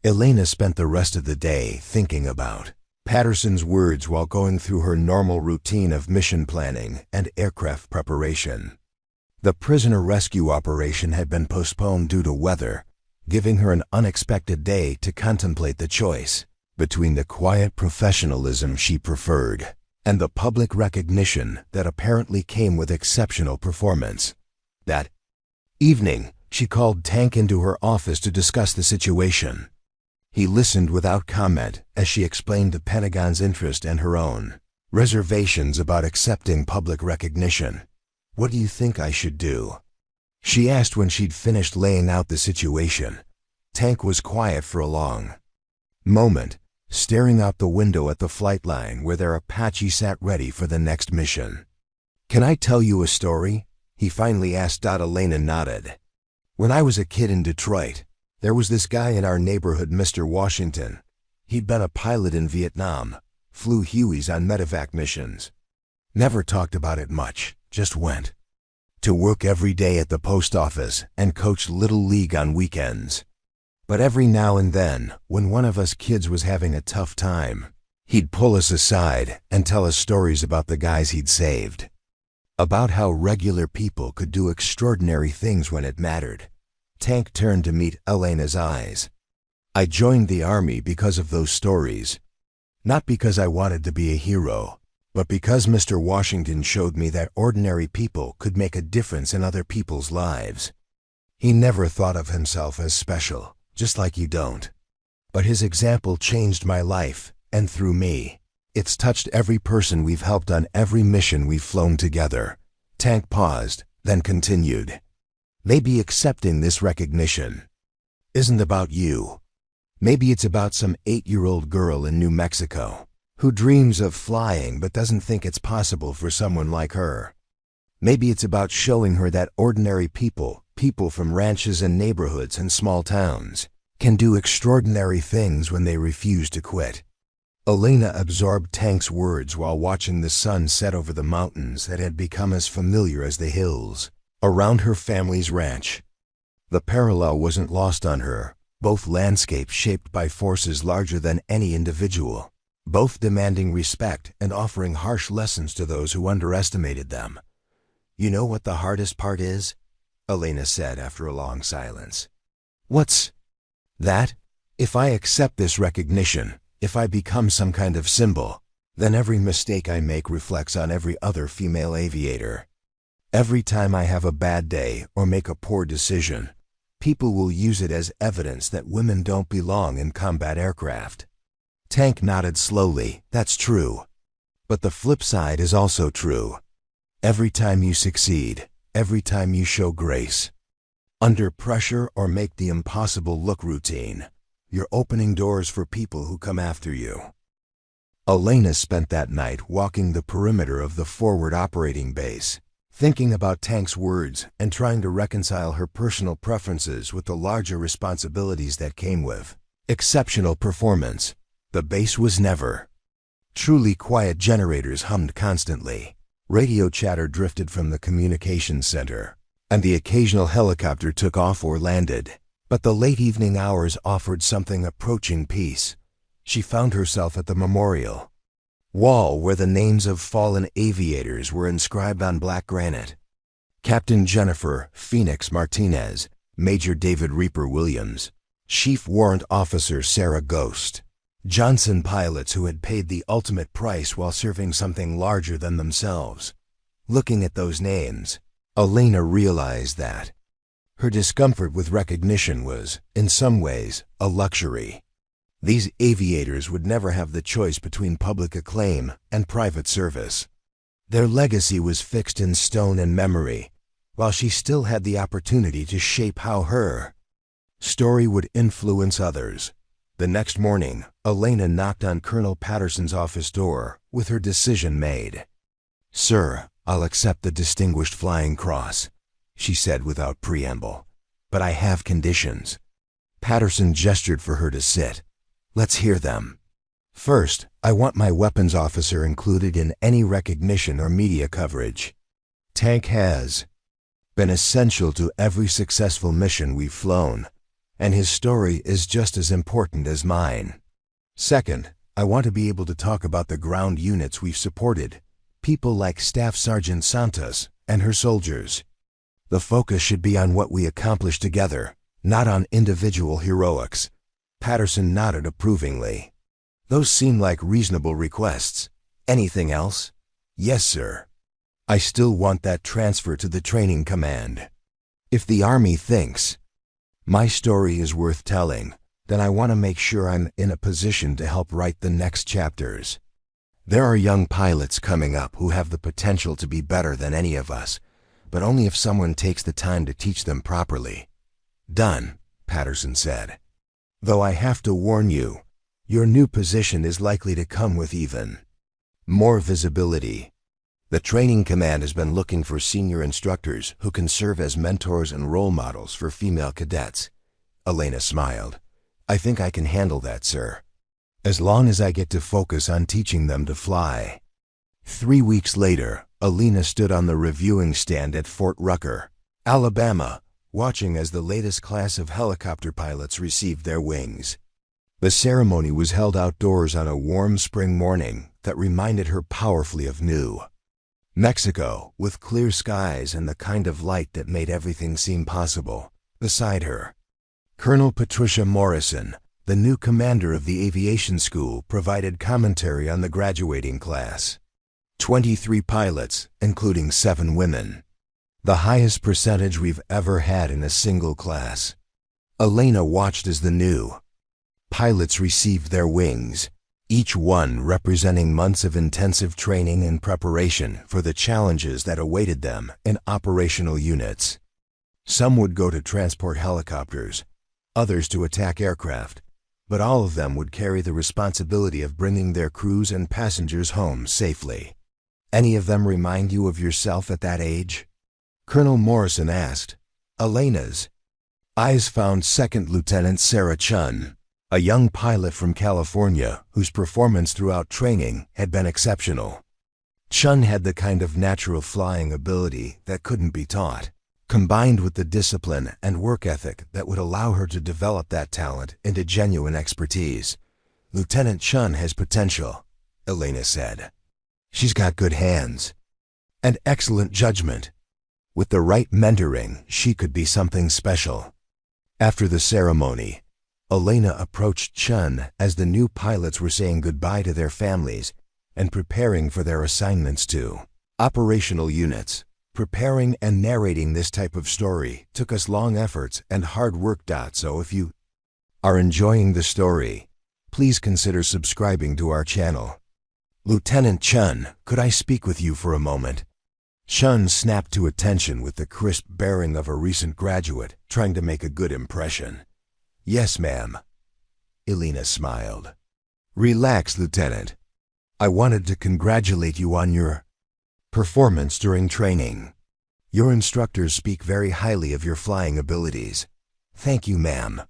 Elena spent the rest of the day thinking about Patterson's words while going through her normal routine of mission planning and aircraft preparation. The prisoner rescue operation had been postponed due to weather, giving her an unexpected day to contemplate the choice between the quiet professionalism she preferred and the public recognition that apparently came with exceptional performance. That evening, she called Tank into her office to discuss the situation. He listened without comment as she explained the Pentagon's interest and her own reservations about accepting public recognition. "What do you think I should do?" she asked when she'd finished laying out the situation. Tank was quiet for a long moment, staring out the window at the flight line where their Apache sat ready for the next mission. Can I tell you a story? He finally asked. Elena nodded. When I was a kid in Detroit, there was this guy in our neighborhood, Mr. Washington. He'd been a pilot in Vietnam, flew Hueys on medevac missions. Never talked about it much, just went to work every day at the post office and coached Little League on weekends. But every now and then, when one of us kids was having a tough time, he'd pull us aside and tell us stories about the guys he'd saved. About how regular people could do extraordinary things when it mattered. Tank turned to meet Elena's eyes. I joined the Army because of those stories. Not because I wanted to be a hero, but because Mr. Washington showed me that ordinary people could make a difference in other people's lives. He never thought of himself as special, just like you don't. But his example changed my life, and through me, it's touched every person we've helped on every mission we've flown together. Tank paused, then continued. Maybe accepting this recognition isn't about you. Maybe it's about some 8-year-old girl in New Mexico who dreams of flying but doesn't think it's possible for someone like her. Maybe it's about showing her that ordinary people from ranches and neighborhoods and small towns, can do extraordinary things when they refuse to quit. Elena absorbed Tank's words while watching the sun set over the mountains that had become as familiar as the hills around her family's ranch. The parallel wasn't lost on her, both landscapes shaped by forces larger than any individual, both demanding respect and offering harsh lessons to those who underestimated them. You know what the hardest part is? Elena said after a long silence. What's that? If I accept this recognition, if I become some kind of symbol, then every mistake I make reflects on every other female aviator. Every time I have a bad day or make a poor decision, people will use it as evidence that women don't belong in combat aircraft. Tank nodded slowly. That's true. But the flip side is also true. Every time you succeed, every time you show grace, under pressure or make the impossible look routine, you're opening doors for people who come after you. Elena spent that night walking the perimeter of the forward operating base, thinking about Tank's words and trying to reconcile her personal preferences with the larger responsibilities that came with exceptional performance. The base was never truly quiet. Generators hummed constantly. Radio chatter drifted from the communications center, and the occasional helicopter took off or landed. But the late evening hours offered something approaching peace. She found herself at the memorial wall where the names of fallen aviators were inscribed on black granite. Captain Jennifer Phoenix Martinez, Major David Reaper Williams, Chief Warrant Officer Sarah Ghost, Johnson pilots who had paid the ultimate price while serving something larger than themselves. Looking at those names, Elena realized that her discomfort with recognition was, in some ways, a luxury. These aviators would never have the choice between public acclaim and private service. Their legacy was fixed in stone and memory, while she still had the opportunity to shape how her story would influence others. The next morning, Elena knocked on Colonel Patterson's office door with her decision made. "Sir, I'll accept the Distinguished Flying Cross," she said without preamble. "But I have conditions." Patterson gestured for her to sit. "Let's hear them. First, I want my weapons officer included in any recognition or media coverage. Tank has been essential to every successful mission we've flown, and his story is just as important as mine. Second, I want to be able to talk about the ground units we've supported, people like Staff Sergeant Santos and her soldiers. The focus should be on what we accomplished together, not on individual heroics." Patterson nodded approvingly. "Those seem like reasonable requests. Anything else?" "Yes, sir. I still want that transfer to the training command. If the Army thinks my story is worth telling, then I want to make sure I'm in a position to help write the next chapters. There are young pilots coming up who have the potential to be better than any of us, but only if someone takes the time to teach them properly." "Done," Patterson said. "Though I have to warn you, your new position is likely to come with even more visibility. The training command has been looking for senior instructors who can serve as mentors and role models for female cadets. Elena smiled. I think I can handle that, sir. As long as I get to focus on teaching them to fly. 3 weeks later, Elena stood on the reviewing stand at Fort Rucker, Alabama, watching as the latest class of helicopter pilots received their wings. The ceremony was held outdoors on a warm spring morning that reminded her powerfully of New Mexico, with clear skies and the kind of light that made everything seem possible. Beside her, Colonel Patricia Morrison, the new commander of the aviation school, provided commentary on the graduating class. 23 pilots, including 7 women. The highest percentage we've ever had in a single class. Elena watched as the new pilots received their wings, each one representing months of intensive training and preparation for the challenges that awaited them in operational units. Some would go to transport helicopters, others to attack aircraft, but all of them would carry the responsibility of bringing their crews and passengers home safely. Any of them remind you of yourself at that age? Colonel Morrison asked. Elena's eyes found Second Lieutenant Sarah Chen, a young pilot from California whose performance throughout training had been exceptional. Chen had the kind of natural flying ability that couldn't be taught, combined with the discipline and work ethic that would allow her to develop that talent into genuine expertise. Lieutenant Chen has potential, Elena said. She's got good hands and excellent judgment. With the right mentoring, she could be something special. After the ceremony, Elena approached Chen as the new pilots were saying goodbye to their families and preparing for their assignments to operational units. Preparing and narrating this type of story took us long efforts and hard work. So if you are enjoying the story, please consider subscribing to our channel. Lieutenant Chen, could I speak with you for a moment? Chen snapped to attention with the crisp bearing of a recent graduate trying to make a good impression. Yes, ma'am. Elena smiled. Relax, Lieutenant. I wanted to congratulate you on your performance during training. Your instructors speak very highly of your flying abilities. Thank you, ma'am.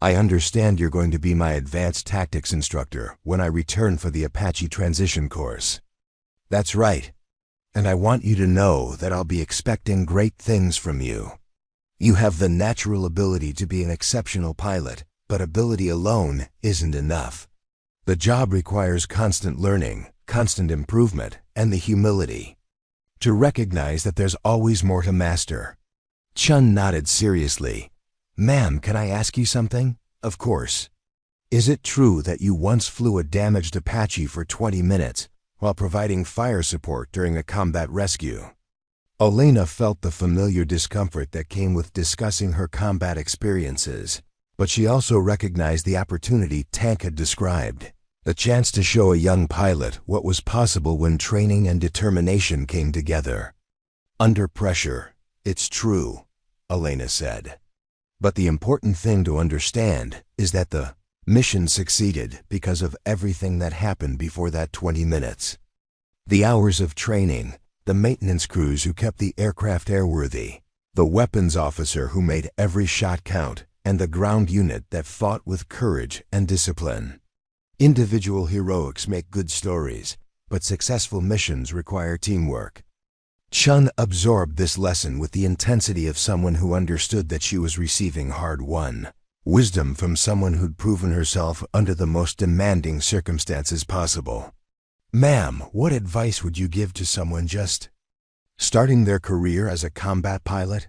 I understand you're going to be my advanced tactics instructor when I return for the Apache transition course. That's right. And I want you to know that I'll be expecting great things from you. You have the natural ability to be an exceptional pilot, but ability alone isn't enough. The job requires constant learning, constant improvement, and the humility to recognize that there's always more to master. Chen nodded seriously. Ma'am, can I ask you something? Of course. Is it true that you once flew a damaged Apache for 20 minutes while providing fire support during a combat rescue? Elena felt the familiar discomfort that came with discussing her combat experiences, but she also recognized the opportunity Tank had described, the chance to show a young pilot what was possible when training and determination came together. Under pressure, it's true, Elena said. But the important thing to understand is that the mission succeeded because of everything that happened before that 20 minutes. The hours of training, the maintenance crews who kept the aircraft airworthy, the weapons officer who made every shot count, and the ground unit that fought with courage and discipline. Individual heroics make good stories, but successful missions require teamwork. Chen absorbed this lesson with the intensity of someone who understood that she was receiving hard-won wisdom from someone who'd proven herself under the most demanding circumstances possible. Ma'am, what advice would you give to someone just starting their career as a combat pilot?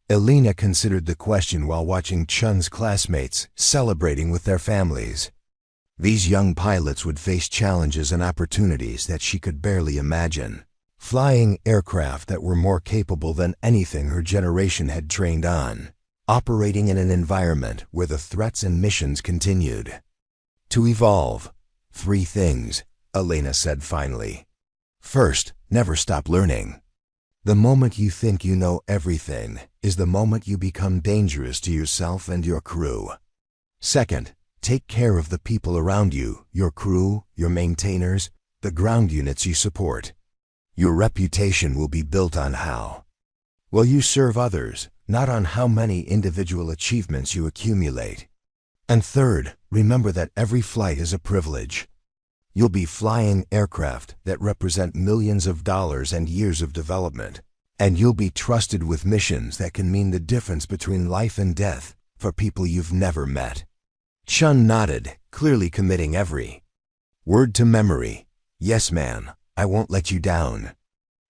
Elena considered the question while watching Chen's classmates celebrating with their families. These young pilots would face challenges and opportunities that she could barely imagine. Flying aircraft that were more capable than anything her generation had trained on. Operating in an environment where the threats and missions continued to evolve. 3 things, Elena said finally. First, never stop learning. The moment you think you know everything is the moment you become dangerous to yourself and your crew. Second, take care of the people around you, your crew, your maintainers, the ground units you support. Your reputation will be built on how well you serve others, not on how many individual achievements you accumulate. And third, remember that every flight is a privilege. You'll be flying aircraft that represent millions of dollars and years of development, and you'll be trusted with missions that can mean the difference between life and death for people you've never met. Chen nodded, clearly committing every word to memory. Yes, man, I won't let you down.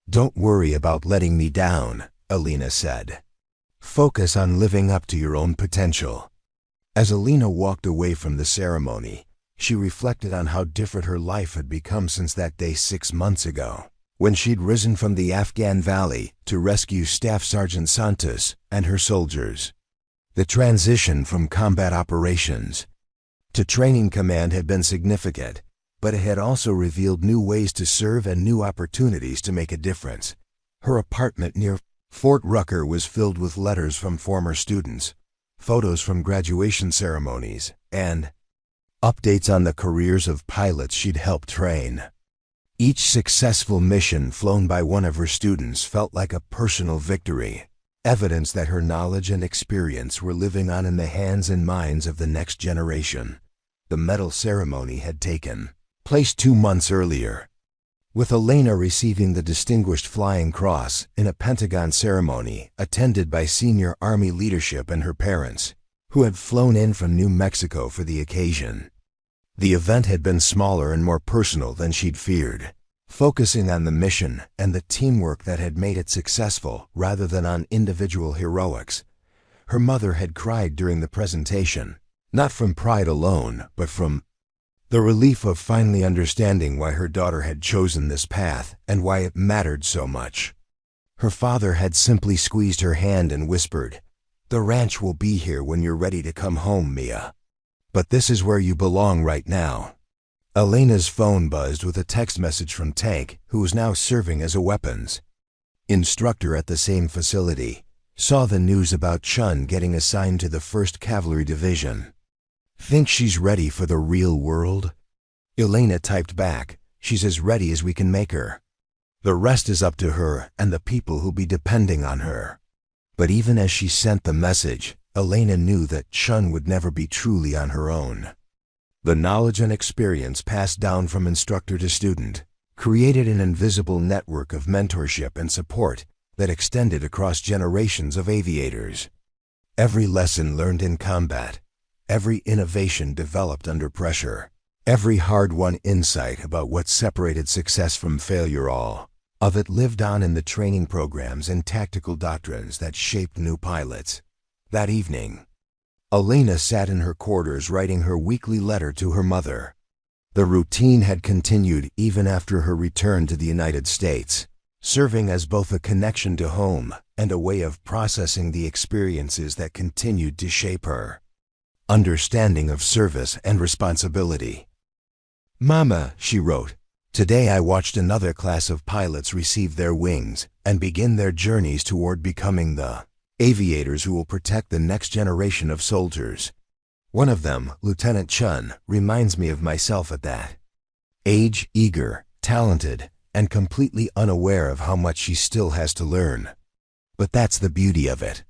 Don't worry about letting me down, Elena said. Focus on living up to your own potential. As Elena walked away from the ceremony, she reflected on how different her life had become since that day 6 months ago, when she'd risen from the Afghan valley to rescue Staff Sergeant Santos and her soldiers. The transition from combat operations to training command had been significant, but it had also revealed new ways to serve and new opportunities to make a difference. Her apartment near Fort Rucker was filled with letters from former students, photos from graduation ceremonies, and updates on the careers of pilots she'd helped train. Each successful mission flown by one of her students felt like a personal victory, evidence that her knowledge and experience were living on in the hands and minds of the next generation. The medal ceremony had taken place 2 months earlier, with Elena receiving the Distinguished Flying Cross in a Pentagon ceremony attended by senior Army leadership and her parents, who had flown in from New Mexico for the occasion. The event had been smaller and more personal than she'd feared, focusing on the mission and the teamwork that had made it successful rather than on individual heroics. Her mother had cried during the presentation, not from pride alone, but from the relief of finally understanding why her daughter had chosen this path and why it mattered so much. Her father had simply squeezed her hand and whispered, "The ranch will be here when you're ready to come home, Mia. But this is where you belong right now." Elena's phone buzzed with a text message from Tank, who was now serving as a weapons instructor at the same facility, saw the news about Chen getting assigned to the 1st Cavalry Division. "Think she's ready for the real world?" Elena typed back, "She's as ready as we can make her. The rest is up to her and the people who'll be depending on her." But even as she sent the message, Elena knew that Chen would never be truly on her own. The knowledge and experience passed down from instructor to student created an invisible network of mentorship and support that extended across generations of aviators. Every lesson learned in combat, every innovation developed under pressure, every hard-won insight about what separated success from failure, all of it lived on in the training programs and tactical doctrines that shaped new pilots. That evening, Elena sat in her quarters writing her weekly letter to her mother. The routine had continued even after her return to the United States, serving as both a connection to home and a way of processing the experiences that continued to shape her understanding of service and responsibility. "Mama," she wrote, "today I watched another class of pilots receive their wings and begin their journeys toward becoming the aviators who will protect the next generation of soldiers. One of them, Lieutenant Chen, reminds me of myself at that age, eager, talented, and completely unaware of how much she still has to learn. But that's the beauty of it.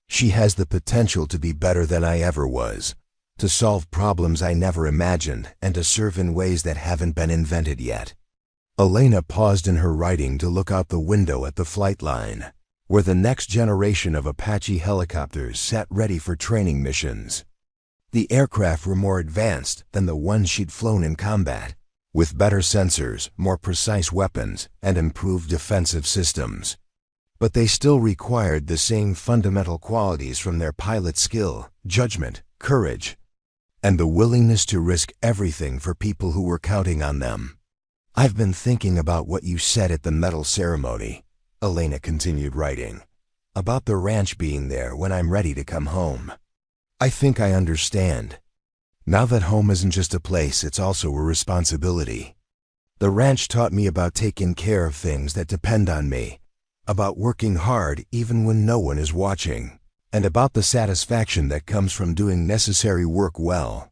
She has the potential to be better than I ever was, to solve problems I never imagined, and to serve in ways that haven't been invented yet." Elena paused in her writing to look out the window at the flight line, where the next generation of Apache helicopters sat ready for training missions. The aircraft were more advanced than the ones she'd flown in combat, with better sensors, more precise weapons, and improved defensive systems. But they still required the same fundamental qualities from their pilot: skill, judgment, courage, and the willingness to risk everything for people who were counting on them. "I've been thinking about what you said at the medal ceremony," Elena continued writing, "about the ranch being there when I'm ready to come home. I think I understand. Now that home isn't just a place, it's also a responsibility. The ranch taught me about taking care of things that depend on me, about working hard even when no one is watching, and about the satisfaction that comes from doing necessary work well.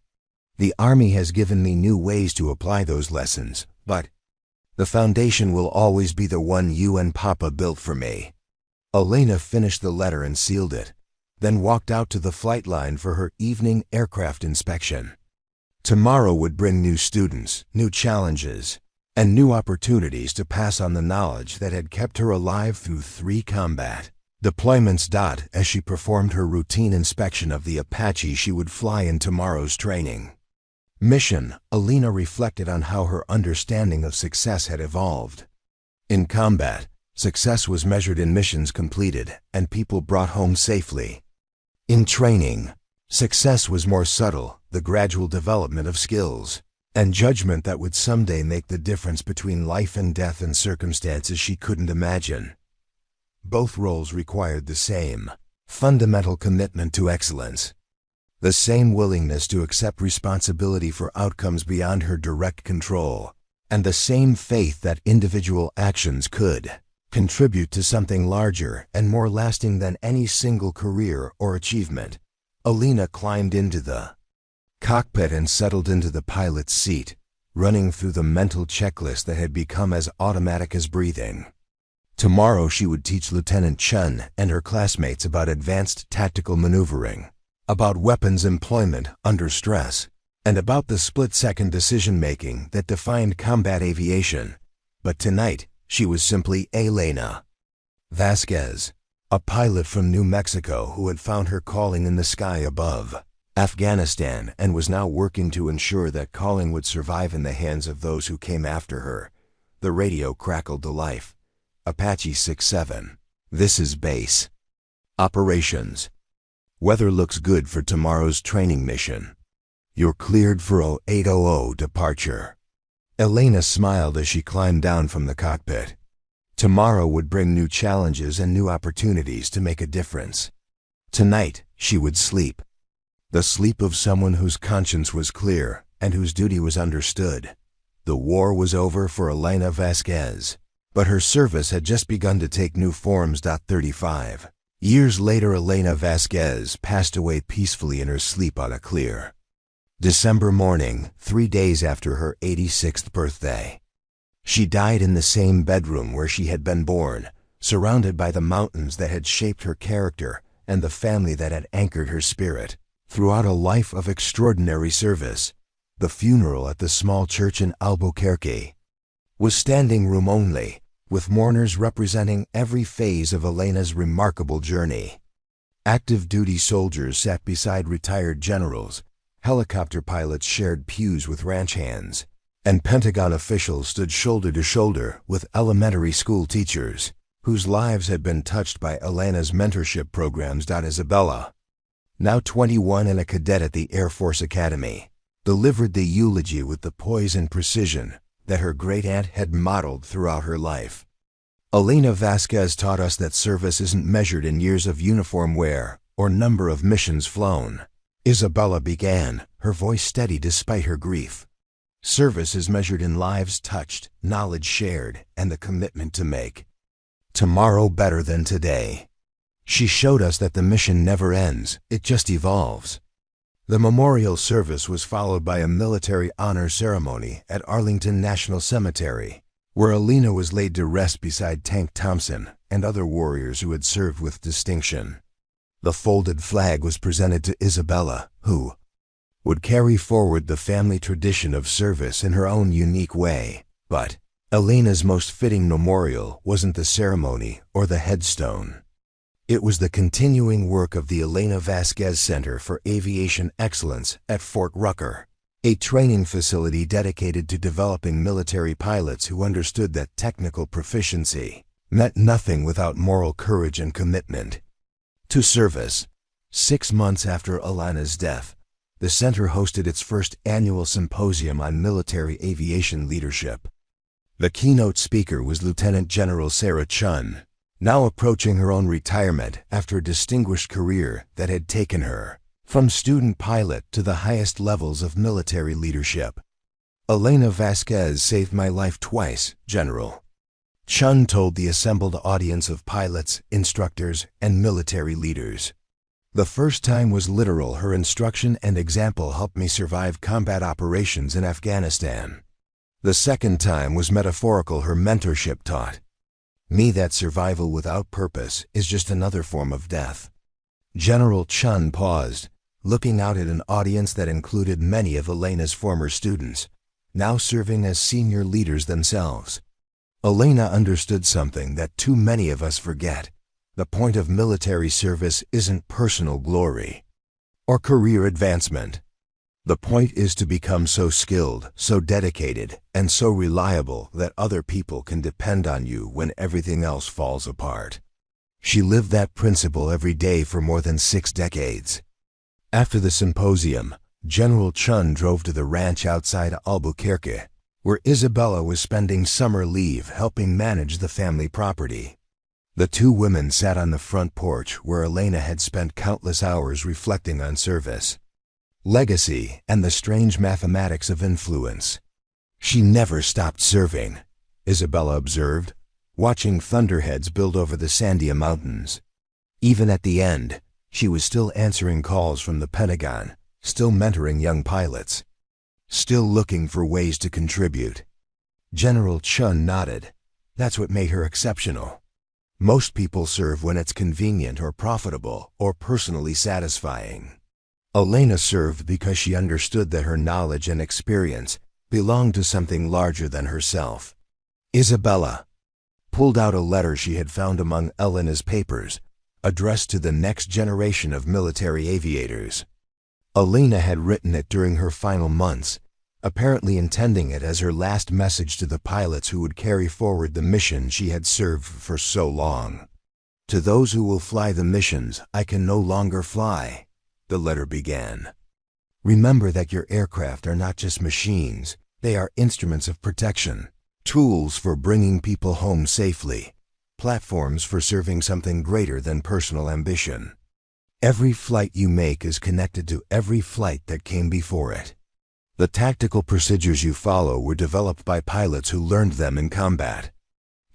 The Army has given me new ways to apply those lessons, but The foundation will always be the one you and Papa built for me." Elena finished the letter and sealed it, then walked out to the flight line for her evening aircraft inspection. Tomorrow would bring new students, new challenges, and new opportunities to pass on the knowledge that had kept her alive through 3 combat deployments. As she performed her routine inspection of the Apache she would fly in tomorrow's training mission, Elena reflected on how her understanding of success had evolved. In combat, success was measured in missions completed and people brought home safely. In training, success was more subtle, the gradual development of skills and judgment that would someday make the difference between life and death in circumstances she couldn't imagine. Both roles required the same fundamental commitment to excellence, the same willingness to accept responsibility for outcomes beyond her direct control, and the same faith that individual actions could contribute to something larger and more lasting than any single career or achievement. Elena climbed into the cockpit and settled into the pilot's seat, running through the mental checklist that had become as automatic as breathing. Tomorrow she would teach Lieutenant Chen and her classmates about advanced tactical maneuvering, about weapons employment under stress, and about the split-second decision-making that defined combat aviation. But tonight, she was simply Elena Vasquez, a pilot from New Mexico who had found her calling in the sky above Afghanistan and was now working to ensure that calling would survive in the hands of those who came after her. The radio crackled to life. "Apache 6-7. This is base operations. Weather looks good for tomorrow's training mission. You're cleared for 0800 departure." Elena smiled as she climbed down from the cockpit. Tomorrow would bring new challenges and new opportunities to make a difference. Tonight, she would sleep. The sleep of someone whose conscience was clear and whose duty was understood. The war was over for Elena Vasquez, but her service had just begun to take new forms. 35 years later, Elena Vasquez passed away peacefully in her sleep on a clear December morning, 3 days after her 86th birthday. She died in the same bedroom where she had been born, surrounded by the mountains that had shaped her character and the family that had anchored her spirit. Throughout a life of extraordinary service, the funeral at the small church in Albuquerque was standing room only, with mourners representing every phase of Elena's remarkable journey. Active duty soldiers sat beside retired generals, helicopter pilots shared pews with ranch hands, and Pentagon officials stood shoulder to shoulder with elementary school teachers, whose lives had been touched by Elena's mentorship programs. Isabella, now 21 and a cadet at the Air Force Academy, delivered the eulogy with the poise and precision that her great-aunt had modeled throughout her life. Elena Vasquez taught us that service isn't measured in years of uniform wear or number of missions flown. Isabella began, her voice steady despite her grief. Service is measured in lives touched, knowledge shared, and the commitment to make tomorrow better than today. She showed us that the mission never ends, it just evolves. The memorial service was followed by a military honor ceremony at Arlington National Cemetery, where Elena was laid to rest beside Tank Thompson and other warriors who had served with distinction. The folded flag was presented to Isabella, who would carry forward the family tradition of service in her own unique way. But Elena's most fitting memorial wasn't the ceremony or the headstone. It was the continuing work of the Elena Vasquez Center for Aviation Excellence at Fort Rucker, a training facility dedicated to developing military pilots who understood that technical proficiency meant nothing without moral courage and commitment to service. 6 months after Elena's death, the center hosted its first annual symposium on military aviation leadership. The keynote speaker was Lieutenant General Sarah Chen, now approaching her own retirement after a distinguished career that had taken her from student pilot to the highest levels of military leadership. "Elena Vasquez saved my life twice, General," Chen told the assembled audience of pilots, instructors, and military leaders. "The first time was literal. Her instruction and example helped me survive combat operations in Afghanistan. The second time was metaphorical. Her mentorship taught me that survival without purpose is just another form of death. General Chen paused, looking out at an audience that included many of Elena's former students, now serving as senior leaders themselves. Elena understood something that too many of us forget. The point of military service isn't personal glory or career advancement. The point is to become so skilled, so dedicated, and so reliable that other people can depend on you when everything else falls apart. She lived that principle every day for more than 6 decades. After the symposium, General Chen drove to the ranch outside Albuquerque, where Isabella was spending summer leave helping manage the family property. The two women sat on the front porch where Elena had spent countless hours reflecting on service, legacy, and the strange mathematics of influence. She never stopped serving, Isabella observed, watching thunderheads build over the Sandia Mountains. Even at the end, she was still answering calls from the Pentagon, still mentoring young pilots, still looking for ways to contribute. General Chen nodded. That's what made her exceptional. Most people serve when it's convenient or profitable or personally satisfying. Elena served because she understood that her knowledge and experience belonged to something larger than herself. Isabella pulled out a letter she had found among Elena's papers, addressed to the next generation of military aviators. Elena had written it during her final months, apparently intending it as her last message to the pilots who would carry forward the mission she had served for so long. To those who will fly the missions I can no longer fly, the letter began. Remember that your aircraft are not just machines, they are instruments of protection, tools for bringing people home safely, platforms for serving something greater than personal ambition. Every flight you make is connected to every flight that came before it. The tactical procedures you follow were developed by pilots who learned them in combat.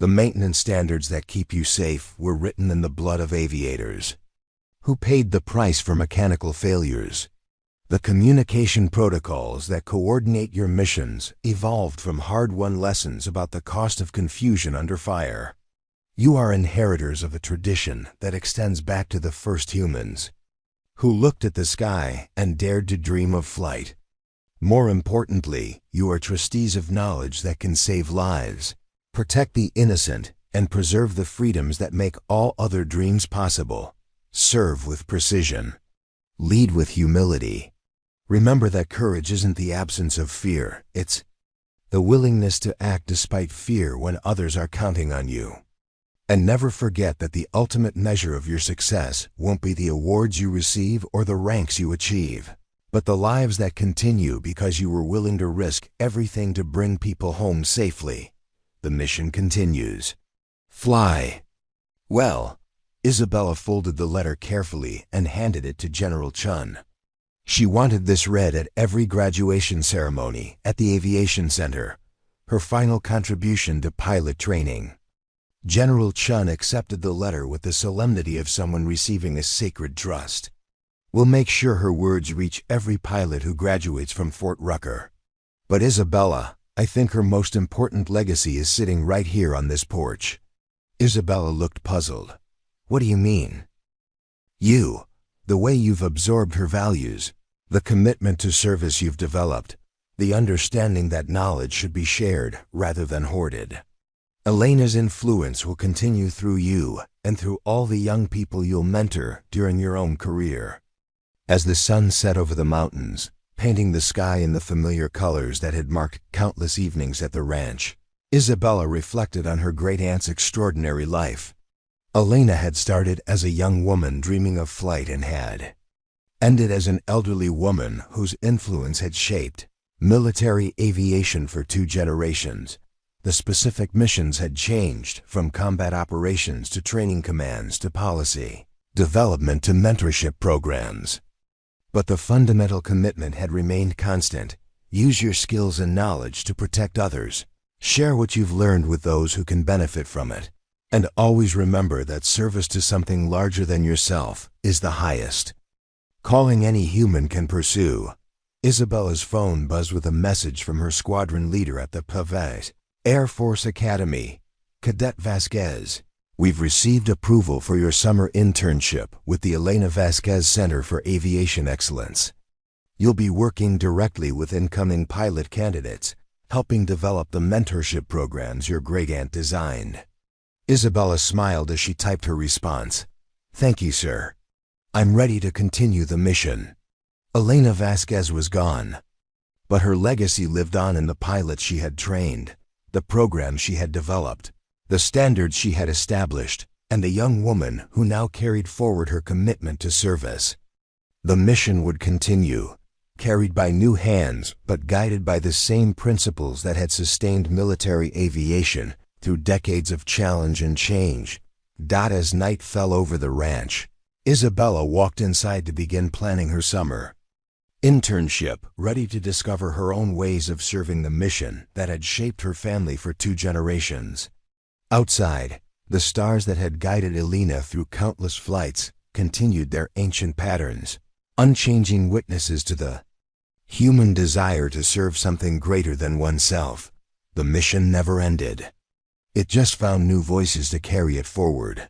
The maintenance standards that keep you safe were written in the blood of aviators, who paid the price for mechanical failures. The communication protocols that coordinate your missions evolved from hard-won lessons about the cost of confusion under fire. You are inheritors of a tradition that extends back to the first humans, who looked at the sky and dared to dream of flight. More importantly, you are trustees of knowledge that can save lives, protect the innocent, and preserve the freedoms that make all other dreams possible. Serve with precision. Lead with humility. Remember that courage isn't the absence of fear, it's the willingness to act despite fear when others are counting on you. And never forget that the ultimate measure of your success won't be the awards you receive or the ranks you achieve, but the lives that continue because you were willing to risk everything to bring people home safely. The mission continues. Fly. Well, Isabella folded the letter carefully and handed it to General Chen. She wanted this read at every graduation ceremony at the aviation center, her final contribution to pilot training. General Chen accepted the letter with the solemnity of someone receiving a sacred trust. We'll make sure her words reach every pilot who graduates from Fort Rucker. But Isabella, I think her most important legacy is sitting right here on this porch. Isabella looked puzzled. What do you mean? You, the way you've absorbed her values, the commitment to service you've developed, the understanding that knowledge should be shared rather than hoarded. Elena's influence will continue through you and through all the young people you'll mentor during your own career. As the sun set over the mountains, painting the sky in the familiar colors that had marked countless evenings at the ranch, Isabella reflected on her great-aunt's extraordinary life. Elena had started as a young woman dreaming of flight and had ended as an elderly woman whose influence had shaped military aviation for 2 generations. The specific missions had changed from combat operations to training commands to policy development to mentorship programs. But the fundamental commitment had remained constant. Use your skills and knowledge to protect others. Share what you've learned with those who can benefit from it. And always remember that service to something larger than yourself is the highest calling any human can pursue. Isabella's phone buzzed with a message from her squadron leader at the Pavés Air Force Academy, Cadet Vasquez. We've received approval for your summer internship with the Elena Vasquez Center for Aviation Excellence. You'll be working directly with incoming pilot candidates, helping develop the mentorship programs your great-aunt designed. Isabella smiled as she typed her response. Thank you, sir. I'm ready to continue the mission. Elena Vasquez was gone, but her legacy lived on in the pilots she had trained, the programs she had developed, the standards she had established, and the young woman who now carried forward her commitment to service. The mission would continue, carried by new hands but guided by the same principles that had sustained military aviation through decades of challenge and change. As night fell over the ranch, Isabella walked inside to begin planning her summer internship, ready to discover her own ways of serving the mission that had shaped her family for 2 generations. Outside, the stars that had guided Elena through countless flights continued their ancient patterns, unchanging witnesses to the human desire to serve something greater than oneself. The mission never ended. It just found new voices to carry it forward.